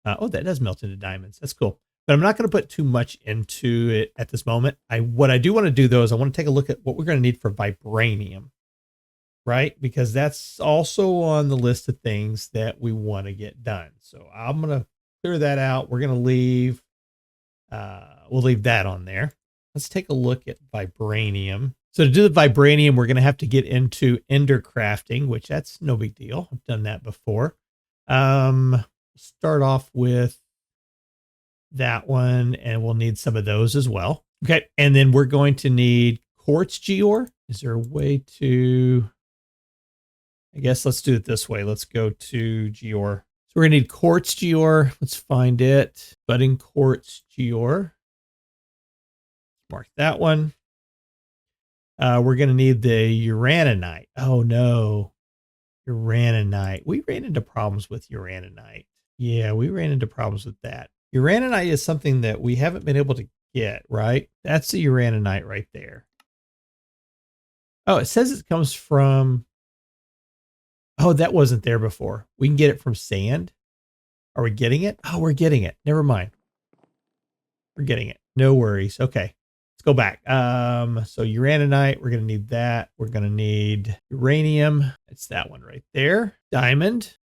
Oh, that does melt into diamonds. That's cool. But I'm not gonna put too much into it at this moment. What I do want to do though is I want to take a look at what we're gonna need for vibranium, right? Because that's also on the list of things that we want to get done. So I'm gonna clear that out. We're gonna leave. We'll leave that on there. Let's take a look at vibranium. So to do the vibranium, we're going to have to get into ender crafting, which that's no big deal. I've done that before. Start off with that one, and we'll need some of those as well. Okay, and then we're going to need quartz geore. Is there a way to... I guess let's do it this way. Let's go to geore So we're going to need quartz geore. Let's find it. Budding quartz geore. Mark that one. We're going to need the uraninite. Oh, no. Uraninite. We ran into problems with uraninite. Yeah, we ran into problems with that. Uraninite is something that we haven't been able to get, right? That's the uraninite right there. Oh, it says it comes from... Oh, that wasn't there before. We can get it from sand. Are we getting it? Oh, we're getting it. Never mind. We're getting it. No worries. Okay. Let's go back. So uraninite, we're going to need that. We're going to need uranium. It's that one right there. Diamond,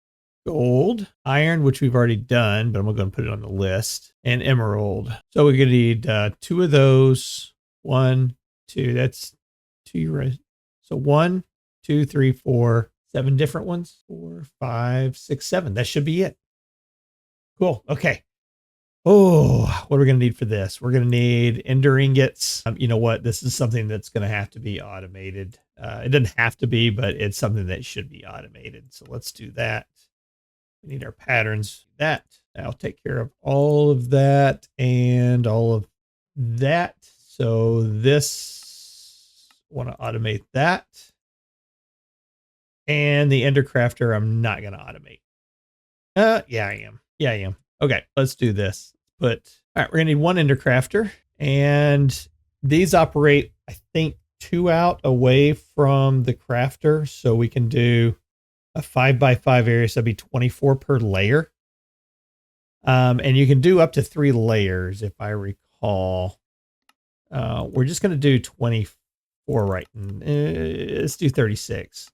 gold, iron, which we've already done, but I'm going to put it on the list, and emerald. So we're going to need 2 of those. 1, 2, that's 2. So 1, 2, 3, 4, 7 different ones. 4, 5, 6, 7. That should be it. Cool. Okay. Oh, what are we going to need for this? We're going to need ender ingots. You know what? This is something that's going to have to be automated. It doesn't have to be, but it's something that should be automated. So let's do that. We need our patterns. That'll take care of all of that and all of that. So this, want to automate that. And the ender crafter, I'm not going to automate. Yeah, I am. Yeah, I am. Okay, let's do this. All right, we're gonna need 1 ender crafter, and these operate, I think, 2 out away from the crafter, so we can do a 5x5 area, so that'd be 24 per layer. And you can do up to 3 layers, if I recall. We're just gonna do 24 right, let's do 36.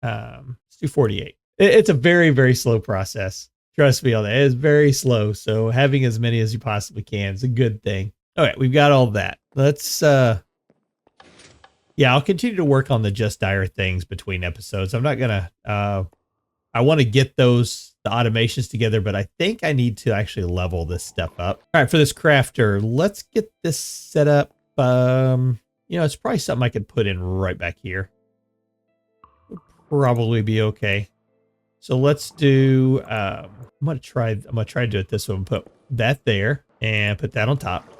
Let's do 48. It's a very, very slow process. Trust me on that. It is very slow. So having as many as you possibly can is a good thing. All right, we've got all that. Let's yeah, I'll continue to work on the just dire things between episodes. I'm not gonna I want to get the automations together, but I think I need to actually level this stuff up. All right, for this crafter, let's get this set up. You know, it's probably something I could put in right back here. Would probably be okay. So let's do, I'm going to try to do it this way and put that there and put that on top.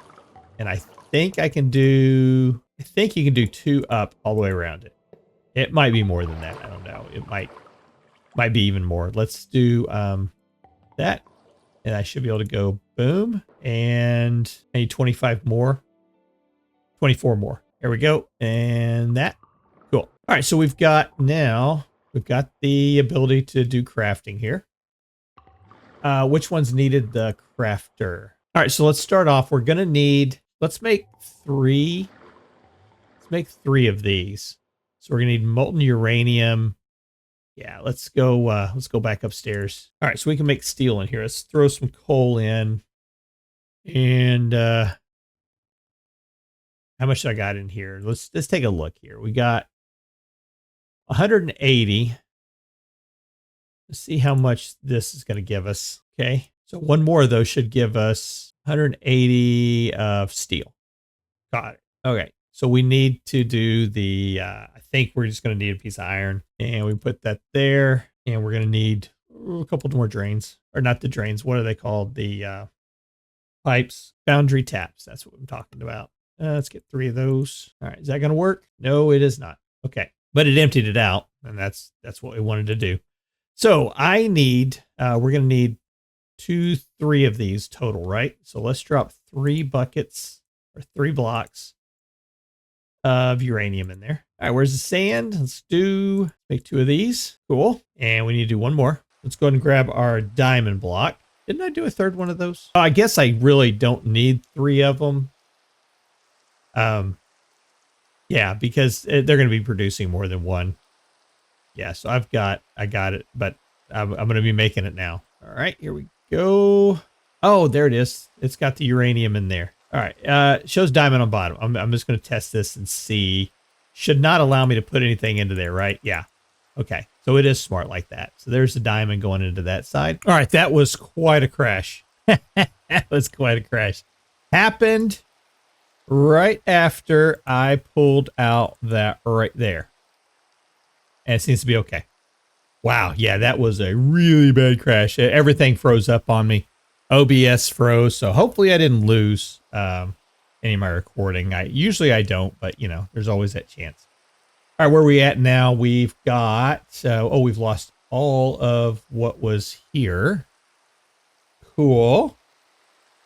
And I think you can do 2 up all the way around it. It might be more than that. I don't know. It might be even more. Let's do, that. And I should be able to go boom. And I need 25 more, 24 more. There we go. And that. Cool. All right. So we've got the ability to do crafting here. Which one's needed the crafter? All right, so let's start off. We're going to need, let's make 3. Let's make 3 of these. So we're going to need molten uranium. Yeah, let's go back upstairs. All right, so we can make steel in here. Let's throw some coal in. And how much I got in here? Let's take a look here. We got 180. Let's see how much this is going to give us. Okay. So 1 more of those should give us 180 of steel. Got it. Okay. So we need to do the, I think we're just going to need a piece of iron, and we put that there, and we're going to need a couple more drains, or not the drains. What are they called? The pipes, boundary taps. That's what I'm talking about. Let's get 3 of those. All right. Is that going to work? No, it is not. Okay. But it emptied it out, and that's what we wanted to do. So I need, we're going to need 3 of these total, right? So let's drop 3 buckets or 3 blocks of uranium in there. All right, where's the sand? Let's make 2 of these. Cool. And we need to do 1 more. Let's go ahead and grab our diamond block. Didn't I do a 3rd one of those? I guess I really don't need 3 of them. Yeah, because they're going to be producing more than 1. Yeah, so I got it, but I'm going to be making it now. All right, here we go. Oh, there it is. It's got the uranium in there. All right, it shows diamond on bottom. I'm just going to test this and see. Should not allow me to put anything into there, right? Yeah. Okay, so it is smart like that. So there's the diamond going into that side. All right, that was quite a crash. That was quite a crash. Happened right after I pulled out that right there. And it seems to be okay. Wow, yeah, that was a really bad crash. Everything froze up on me. OBS froze, so hopefully I didn't lose any of my recording. Usually I don't, but you know, there's always that chance. All right, where are we at now? We've got, we've lost all of what was here. Cool.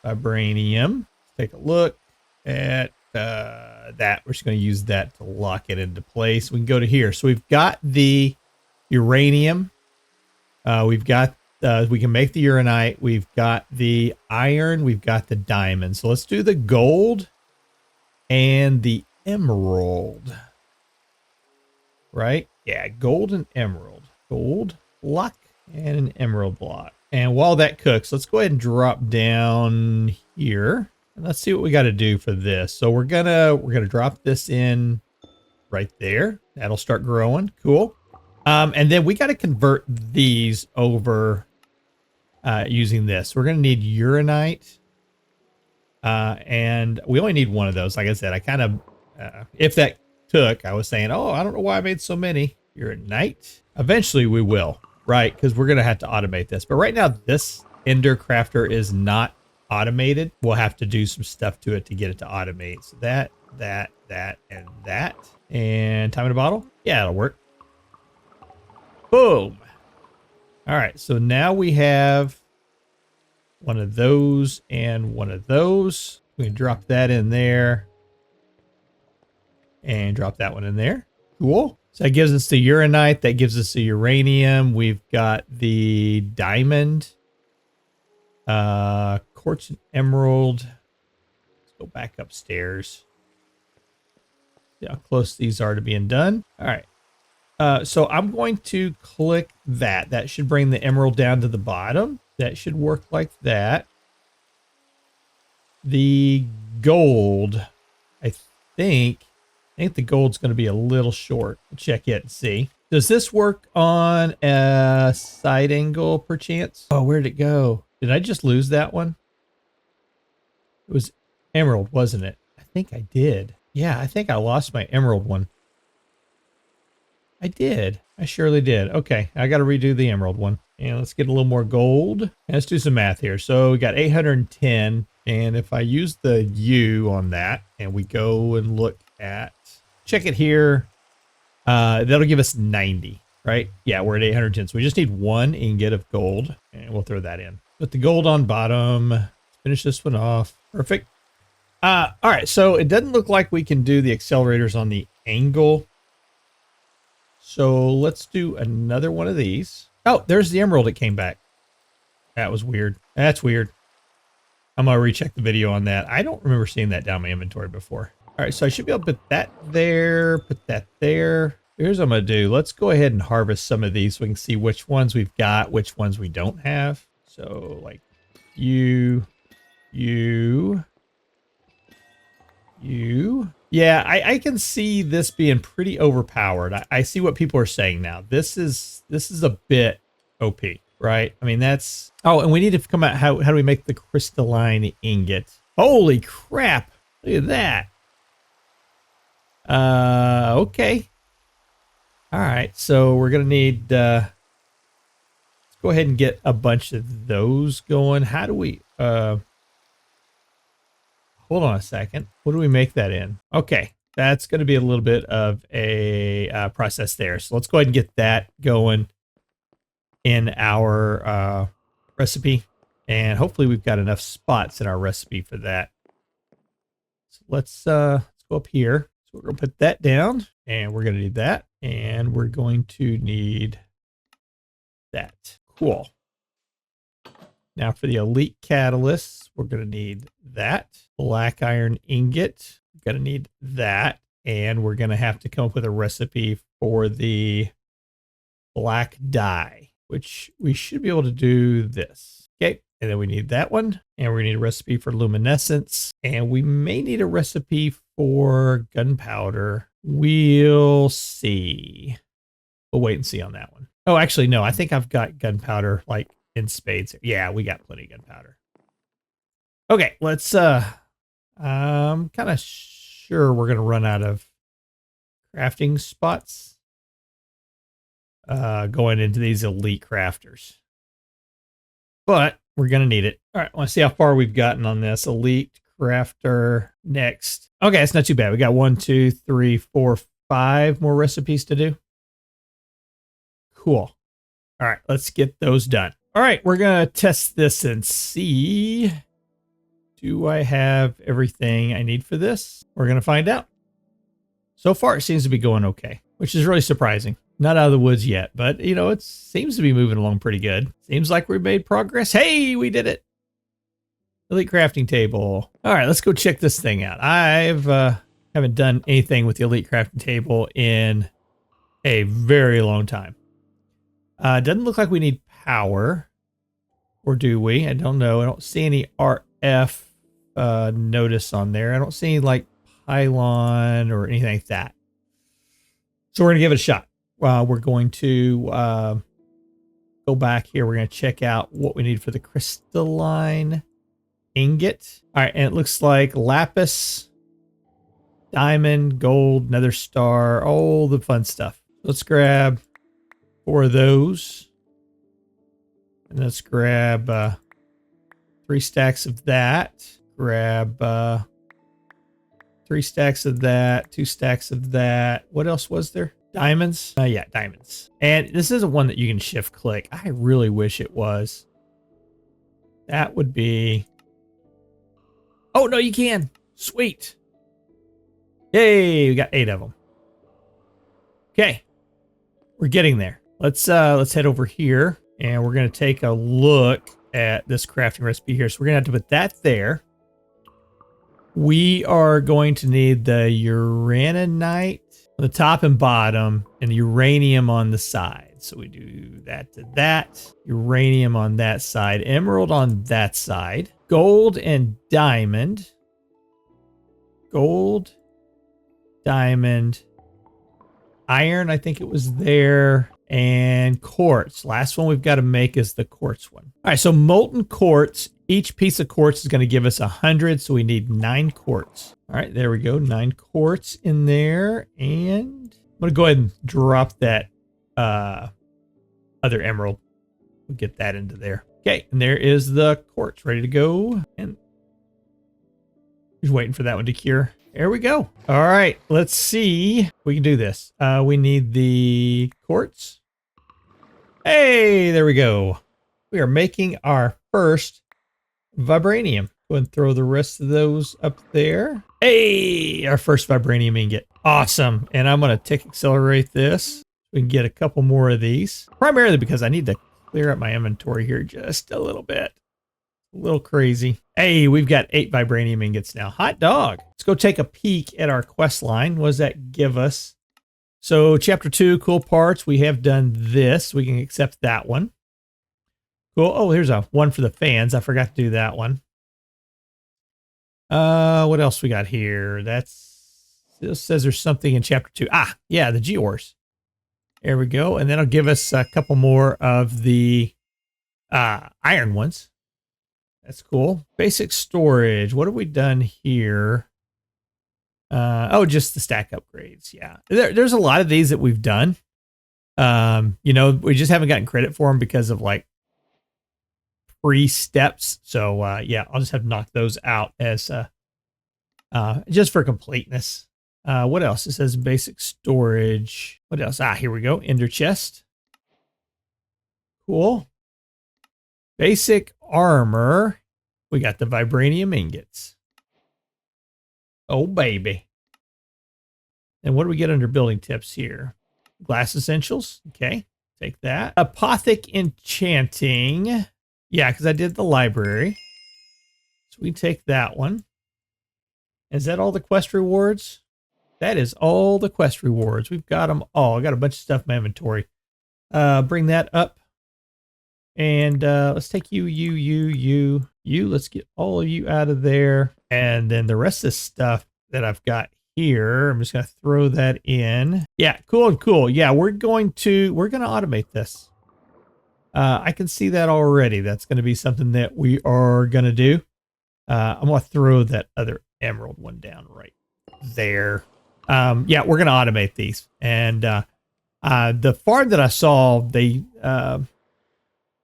Vibranium. Take a look at that. We're just going to use that to lock it into place. We can go to here. So we've got the uranium. We've got, we can make the uranite. We've got the iron. We've got the diamond. So let's do the gold and the emerald. Right? Yeah, gold and emerald. Gold block and an emerald block. And while that cooks, let's go ahead and drop down here. And let's see what we got to do for this. So we're gonna drop this in right there. That'll start growing. Cool. And then we got to convert these over using this. We're gonna need uranite. And we only need one of those. Like I said, I kind of if that took, I was saying, oh, I don't know why I made so many. Uranite. Eventually we will, right? Because we're going to have to automate this. But right now, this Ender Crafter is not automated. We'll have to do some stuff to it to get it to automate. So that, and that. And time in a bottle? Yeah, it'll work. Boom. All right, so now we have one of those and one of those. We can drop that in there. And drop that one in there. Cool. So that gives us the uranite. That gives us the uranium. We've got the diamond. Quartz and emerald. Let's go back upstairs. See how close these are to being done. All right. So I'm going to click that. That should bring the emerald down to the bottom. That should work like that. The gold, I think the gold's going to be a little short. We'll check it and see. Does this work on a side angle perchance? Oh, where'd it go? Did I just lose that one? It was emerald, wasn't it? I think I did. Yeah, I think I lost my emerald one. I did. I surely did. Okay, I got to redo the emerald one. And let's get a little more gold. And let's do some math here. So we got 810. And if I use the U on that and we go and look at, check it here, that'll give us 90, right? Yeah, we're at 810. So we just need one ingot of gold and we'll throw that in. Put the gold on bottom. Finish this one off. Perfect. All right, so it doesn't look like we can do the accelerators on the angle. So let's do another one of these. Oh, there's the emerald that came back. That was weird. That's weird. I'm going to recheck the video on that. I don't remember seeing that down my inventory before. All right, so I should be able to put that there, put that there. Here's what I'm going to do. Let's go ahead and harvest some of these so we can see which ones we've got, which ones we don't have. So like you. Yeah, I can see this being pretty overpowered. I see what people are saying now. This is a bit OP, right? I mean, that's... Oh, and we need to come out, how do we make the crystalline ingot? Holy crap! Look at that. Okay. All right, so we're gonna need, let's go ahead and get a bunch of those going. How do we, hold on a second. What do we make that in? Okay, that's gonna be a little bit of a process there. So let's go ahead and get that going in our recipe. And hopefully we've got enough spots in our recipe for that. So let's go up here. So we're gonna put that down and we're gonna need that. And we're going to need that. Cool. Now for the elite catalysts, we're gonna need that. Black iron ingot, we're gonna need that. And we're gonna have to come up with a recipe for the black dye, which we should be able to do this. Okay, and then we need that one. And we're gonna need a recipe for luminescence. And we may need a recipe for gunpowder. We'll see. We'll wait and see on that one. Oh, actually, no, I think I've got gunpowder like in spades. Yeah, we got plenty of gunpowder. Okay, let's, I'm kind of sure we're going to run out of crafting spots. going into these elite crafters. But we're going to need it. All right, I want to see how far we've gotten on this. Elite crafter next. Okay, it's not too bad. We got 1, 2, 3, 4, 5 more recipes to do. Cool. All right, let's get those done. All right, we're going to test this and see. Do I have everything I need for this? We're going to find out. So far, it seems to be going okay, which is really surprising. Not out of the woods yet, but, you know, it seems to be moving along pretty good. Seems like we made progress. Hey, we did it. Elite crafting table. All right, let's go check this thing out. Haven't done anything with the elite crafting table in a very long time. Doesn't look like we need power, or do we? I don't know. I don't see any RF notice on there. I don't see any like pylon or anything like that. So we're gonna give it a shot. We're going to go back here. We're going to check out what we need for the crystalline ingot. All right, and it looks like lapis, diamond, gold, nether star, all the fun stuff. Let's grab 4 of those. And let's grab 3 stacks of that. Grab 3 stacks of that, 2 stacks of that. What else was there? Diamonds? Yeah, diamonds. And this isn't one that you can shift click. I really wish it was. That would be... Oh, no, you can. Sweet. Yay, we got 8 of them. Okay. We're getting there. Let's head over here and we're going to take a look at this crafting recipe here. So we're going to have to put that there. We are going to need the uraninite on the top and bottom and the uranium on the side. So we do that to that. Uranium on that side. Emerald on that side. Gold and diamond. Gold, diamond, iron, I think it was there, and quartz. Last one we've got to make is the quartz one. All right, so molten quartz. Each piece of quartz is going to give us 100, so we need 9 quartz. All right, there we go. 9 quartz in there, and I'm going to go ahead and drop that other emerald. We'll get that into there. Okay, and there is the quartz ready to go. And just waiting for that one to cure. There we go. All right, let's see if we can do this. We need the quartz. Hey, there we go. We are making our first vibranium. Go and throw the rest of those up there. Hey, our first vibranium ingot. Awesome. And I'm going to tick accelerate this. We can get a couple more of these. Primarily because I need to clear up my inventory here just a little bit. A little crazy. Hey, we've got 8 vibranium ingots now. Hot dog. Let's go take a peek at our quest line. What does that give us? So chapter 2, cool parts. We have done this. We can accept that one. Cool. Oh, here's a one for the fans. I forgot to do that one. What else we got here? This says there's something in chapter 2. Ah, yeah, the Geores. There we go. And that'll give us a couple more of the iron ones. That's cool. Basic storage. What have we done here? Oh, just the stack upgrades. Yeah. There's a lot of these that we've done. You know, we just haven't gotten credit for them because of like pre-steps. So, yeah, I'll just have to knock those out as just for completeness. What else? It says basic storage. What else? Ah, here we go. Ender chest. Cool. Basic armor. We got the vibranium ingots. Oh, baby. And what do we get under building tips here? Glass essentials. Okay. Take that. Apothic enchanting. Yeah, because I did the library. So we take that one. Is that all the quest rewards? That is all the quest rewards. We've got them all. I got a bunch of stuff in my inventory. Bring that up. And let's take you. Let's get all of you out of there. And then the rest of the stuff that I've got here, I'm just going to throw that in. Yeah, cool. Yeah, we're going to automate this. I can see that already. That's going to be something that we are going to do. I'm going to throw that other emerald one down right there. Yeah, we're going to automate these. And The farm that I saw, they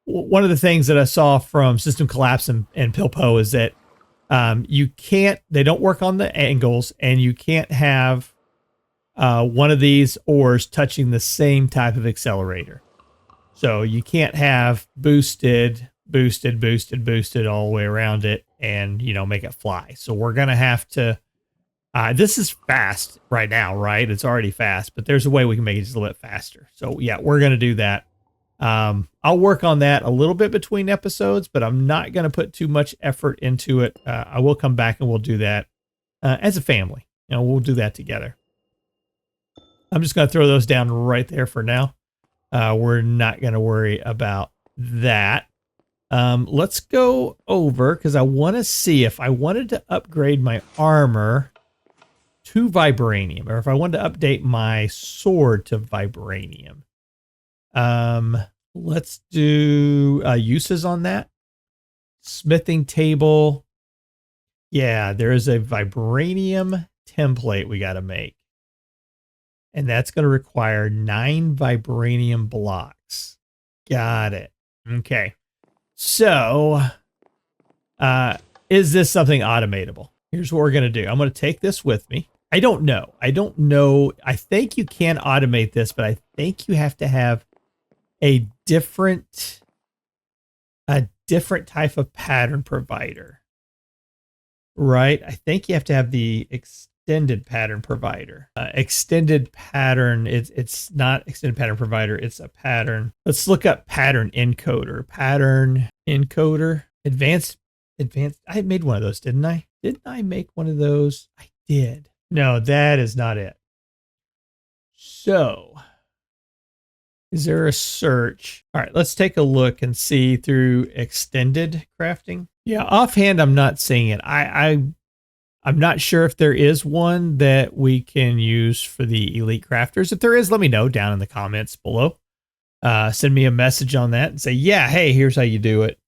one of the things that I saw from System Collapse and Pilpo is that they don't work on the angles, and you can't have one of these ores touching the same type of accelerator. So you can't have boosted all the way around it and, make it fly. So we're going to have to, this is fast right now, right? It's already fast, but there's a way we can make it just a little bit faster. So yeah, we're going to do that. I'll work on that a little bit between episodes, but I'm not going to put too much effort into it. I will come back and we'll do that as a family. We'll do that together. I'm just going to throw those down right there for now. We're not going to worry about that. Let's go over, because I want to see if I wanted to upgrade my armor to Vibranium, or if I wanted to update my sword to Vibranium. Let's do uses on that. Smithing table. Yeah, there is a Vibranium template we got to make. And that's going to require 9 Vibranium blocks. Got it. Okay. So, is this something automatable? Here's what we're going to do. I'm going to take this with me. I don't know. I think you can automate this, but I think you have to have a different type of pattern provider. Right? I think you have to have the extended pattern provider. Extended pattern, it's not extended pattern provider, it's a pattern. Let's look up pattern encoder. Pattern encoder. Advanced. I made one of those, didn't I? Didn't I make one of those? I did. No, that is not it. So, is there a search? All right, let's take a look and see through extended crafting. Yeah, offhand, I'm not seeing it. I'm not sure if there is one that we can use for the elite crafters. If there is, let me know down in the comments below. Send me a message on that and say, yeah, hey, here's how you do it.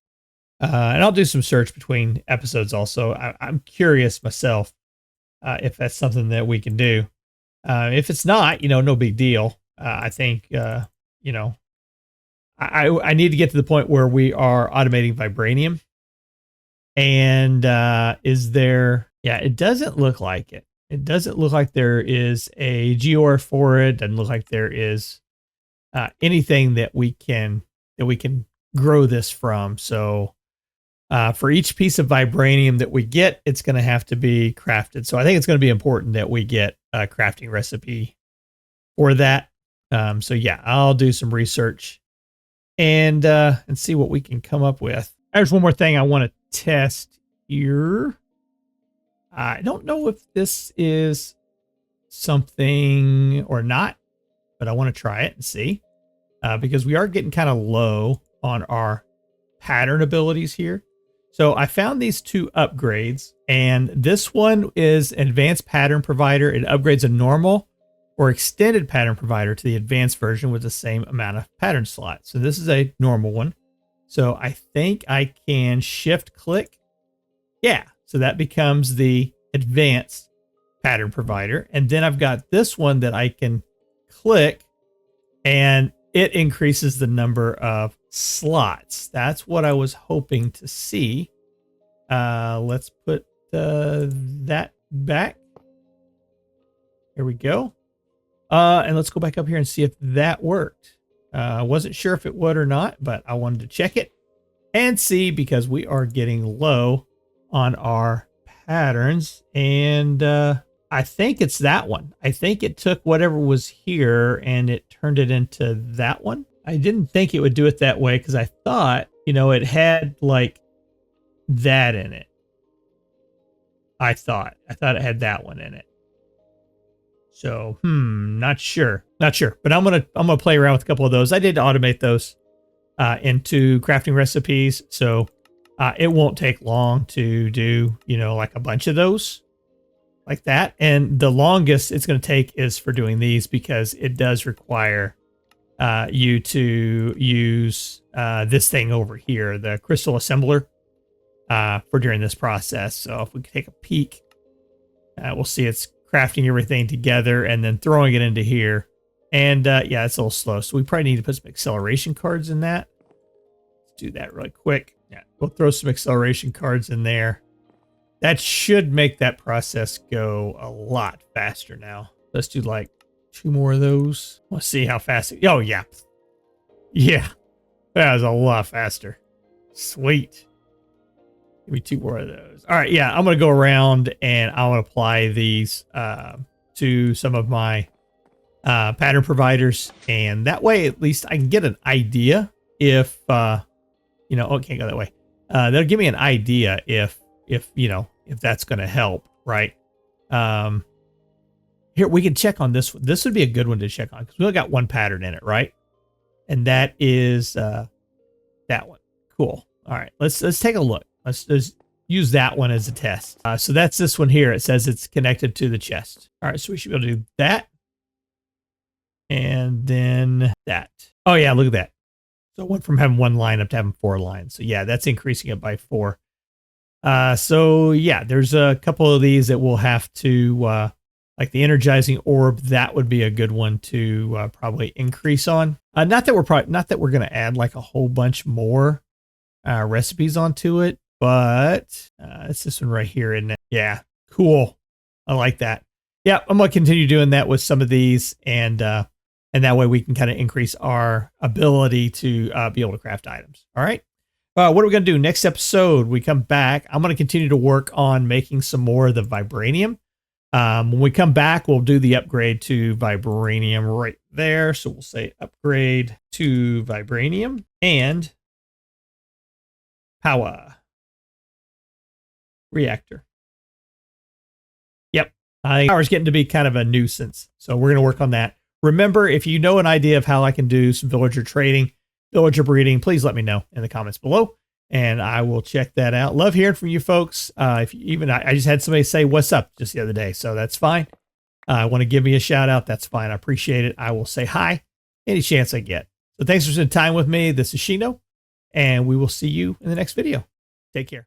And I'll do some search between episodes also. I'm curious myself if that's something that we can do. If it's not, no big deal. I think, I need to get to the point where we are automating Vibranium. And is there... Yeah, it doesn't look like it. It doesn't look like there is a Geore for it. Doesn't look like there is anything that we can grow this from. So for each piece of Vibranium that we get, it's going to have to be crafted. So I think it's going to be important that we get a crafting recipe for that. So yeah, I'll do some research and see what we can come up with. There's one more thing I want to test here. I don't know if this is something or not, but I want to try it and see because we are getting kind of low on our pattern abilities here. So I found these 2 upgrades, and this one is an advanced pattern provider. It upgrades a normal or extended pattern provider to the advanced version with the same amount of pattern slots. So this is a normal one. So I think I can shift click. Yeah. So that becomes the advanced pattern provider. And then I've got this one that I can click and it increases the number of slots. That's what I was hoping to see. Let's put that back. Here we go. And let's go back up here and see if that worked. I wasn't sure if it would or not, but I wanted to check it and see because we are getting low on our patterns. And I think it's that one. I think it took whatever was here and it turned it into that one. I didn't think it would do it that way because I thought, it had like that in it. I thought it had that one in it. So, not sure. But I'm gonna play around with a couple of those. I did automate those into crafting recipes, so it won't take long to do, like a bunch of those like that. And the longest it's going to take is for doing these because it does require you to use this thing over here, the crystal assembler, for during this process. So if we take a peek, we'll see it's crafting everything together and then throwing it into here And yeah, it's a little slow. So we probably need to put some acceleration cards in that. Let's do that really quick. Yeah, we'll throw some acceleration cards in there. That should make that process go a lot faster now. Let's do like 2 more of those. Let's see how fast it... Oh, yeah. Yeah. That was a lot faster. Sweet. Give me 2 more of those. All right, yeah. I'm going to go around and I want to apply these to some of my pattern providers. And that way, at least I can get an idea if, you know, oh, it can't go that way. They'll give me an idea if, you know, if that's going to help, right? Here, we can check on this one. This would be a good one to check on because we only got 1 pattern in it, right? And that is that one. Cool. All right, let's take a look. Let's use that one as a test. So that's this one here. It says it's connected to the chest. All right, so we should be able to do that. And then that. Oh, yeah, look at that. So it went from having 1 line up to having 4 lines. So yeah, that's increasing it by 4. So yeah, there's a couple of these that we'll have to, like the energizing orb, that would be a good one to probably increase on. Not that we're going to add like a whole bunch more recipes onto it, but it's this one right here, isn't it? Yeah, cool. I like that. Yeah, I'm going to continue doing that with some of these, and that way we can kind of increase our ability to be able to craft items. All right. What are we going to do? Next episode, we come back. I'm going to continue to work on making some more of the Vibranium. When we come back, we'll do the upgrade to Vibranium right there. So we'll say upgrade to Vibranium and power reactor. Yep. I think power's getting to be kind of a nuisance. So we're going to work on that. Remember, if you know an idea of how I can do some villager trading, villager breeding, please let me know in the comments below, and I will check that out. Love hearing from you folks. If you, even I just had somebody say what's up just the other day, so that's fine. Want to give me a shout out? That's fine. I appreciate it. I will say hi any chance I get. So thanks for spending time with me. This is Shino, and we will see you in the next video. Take care.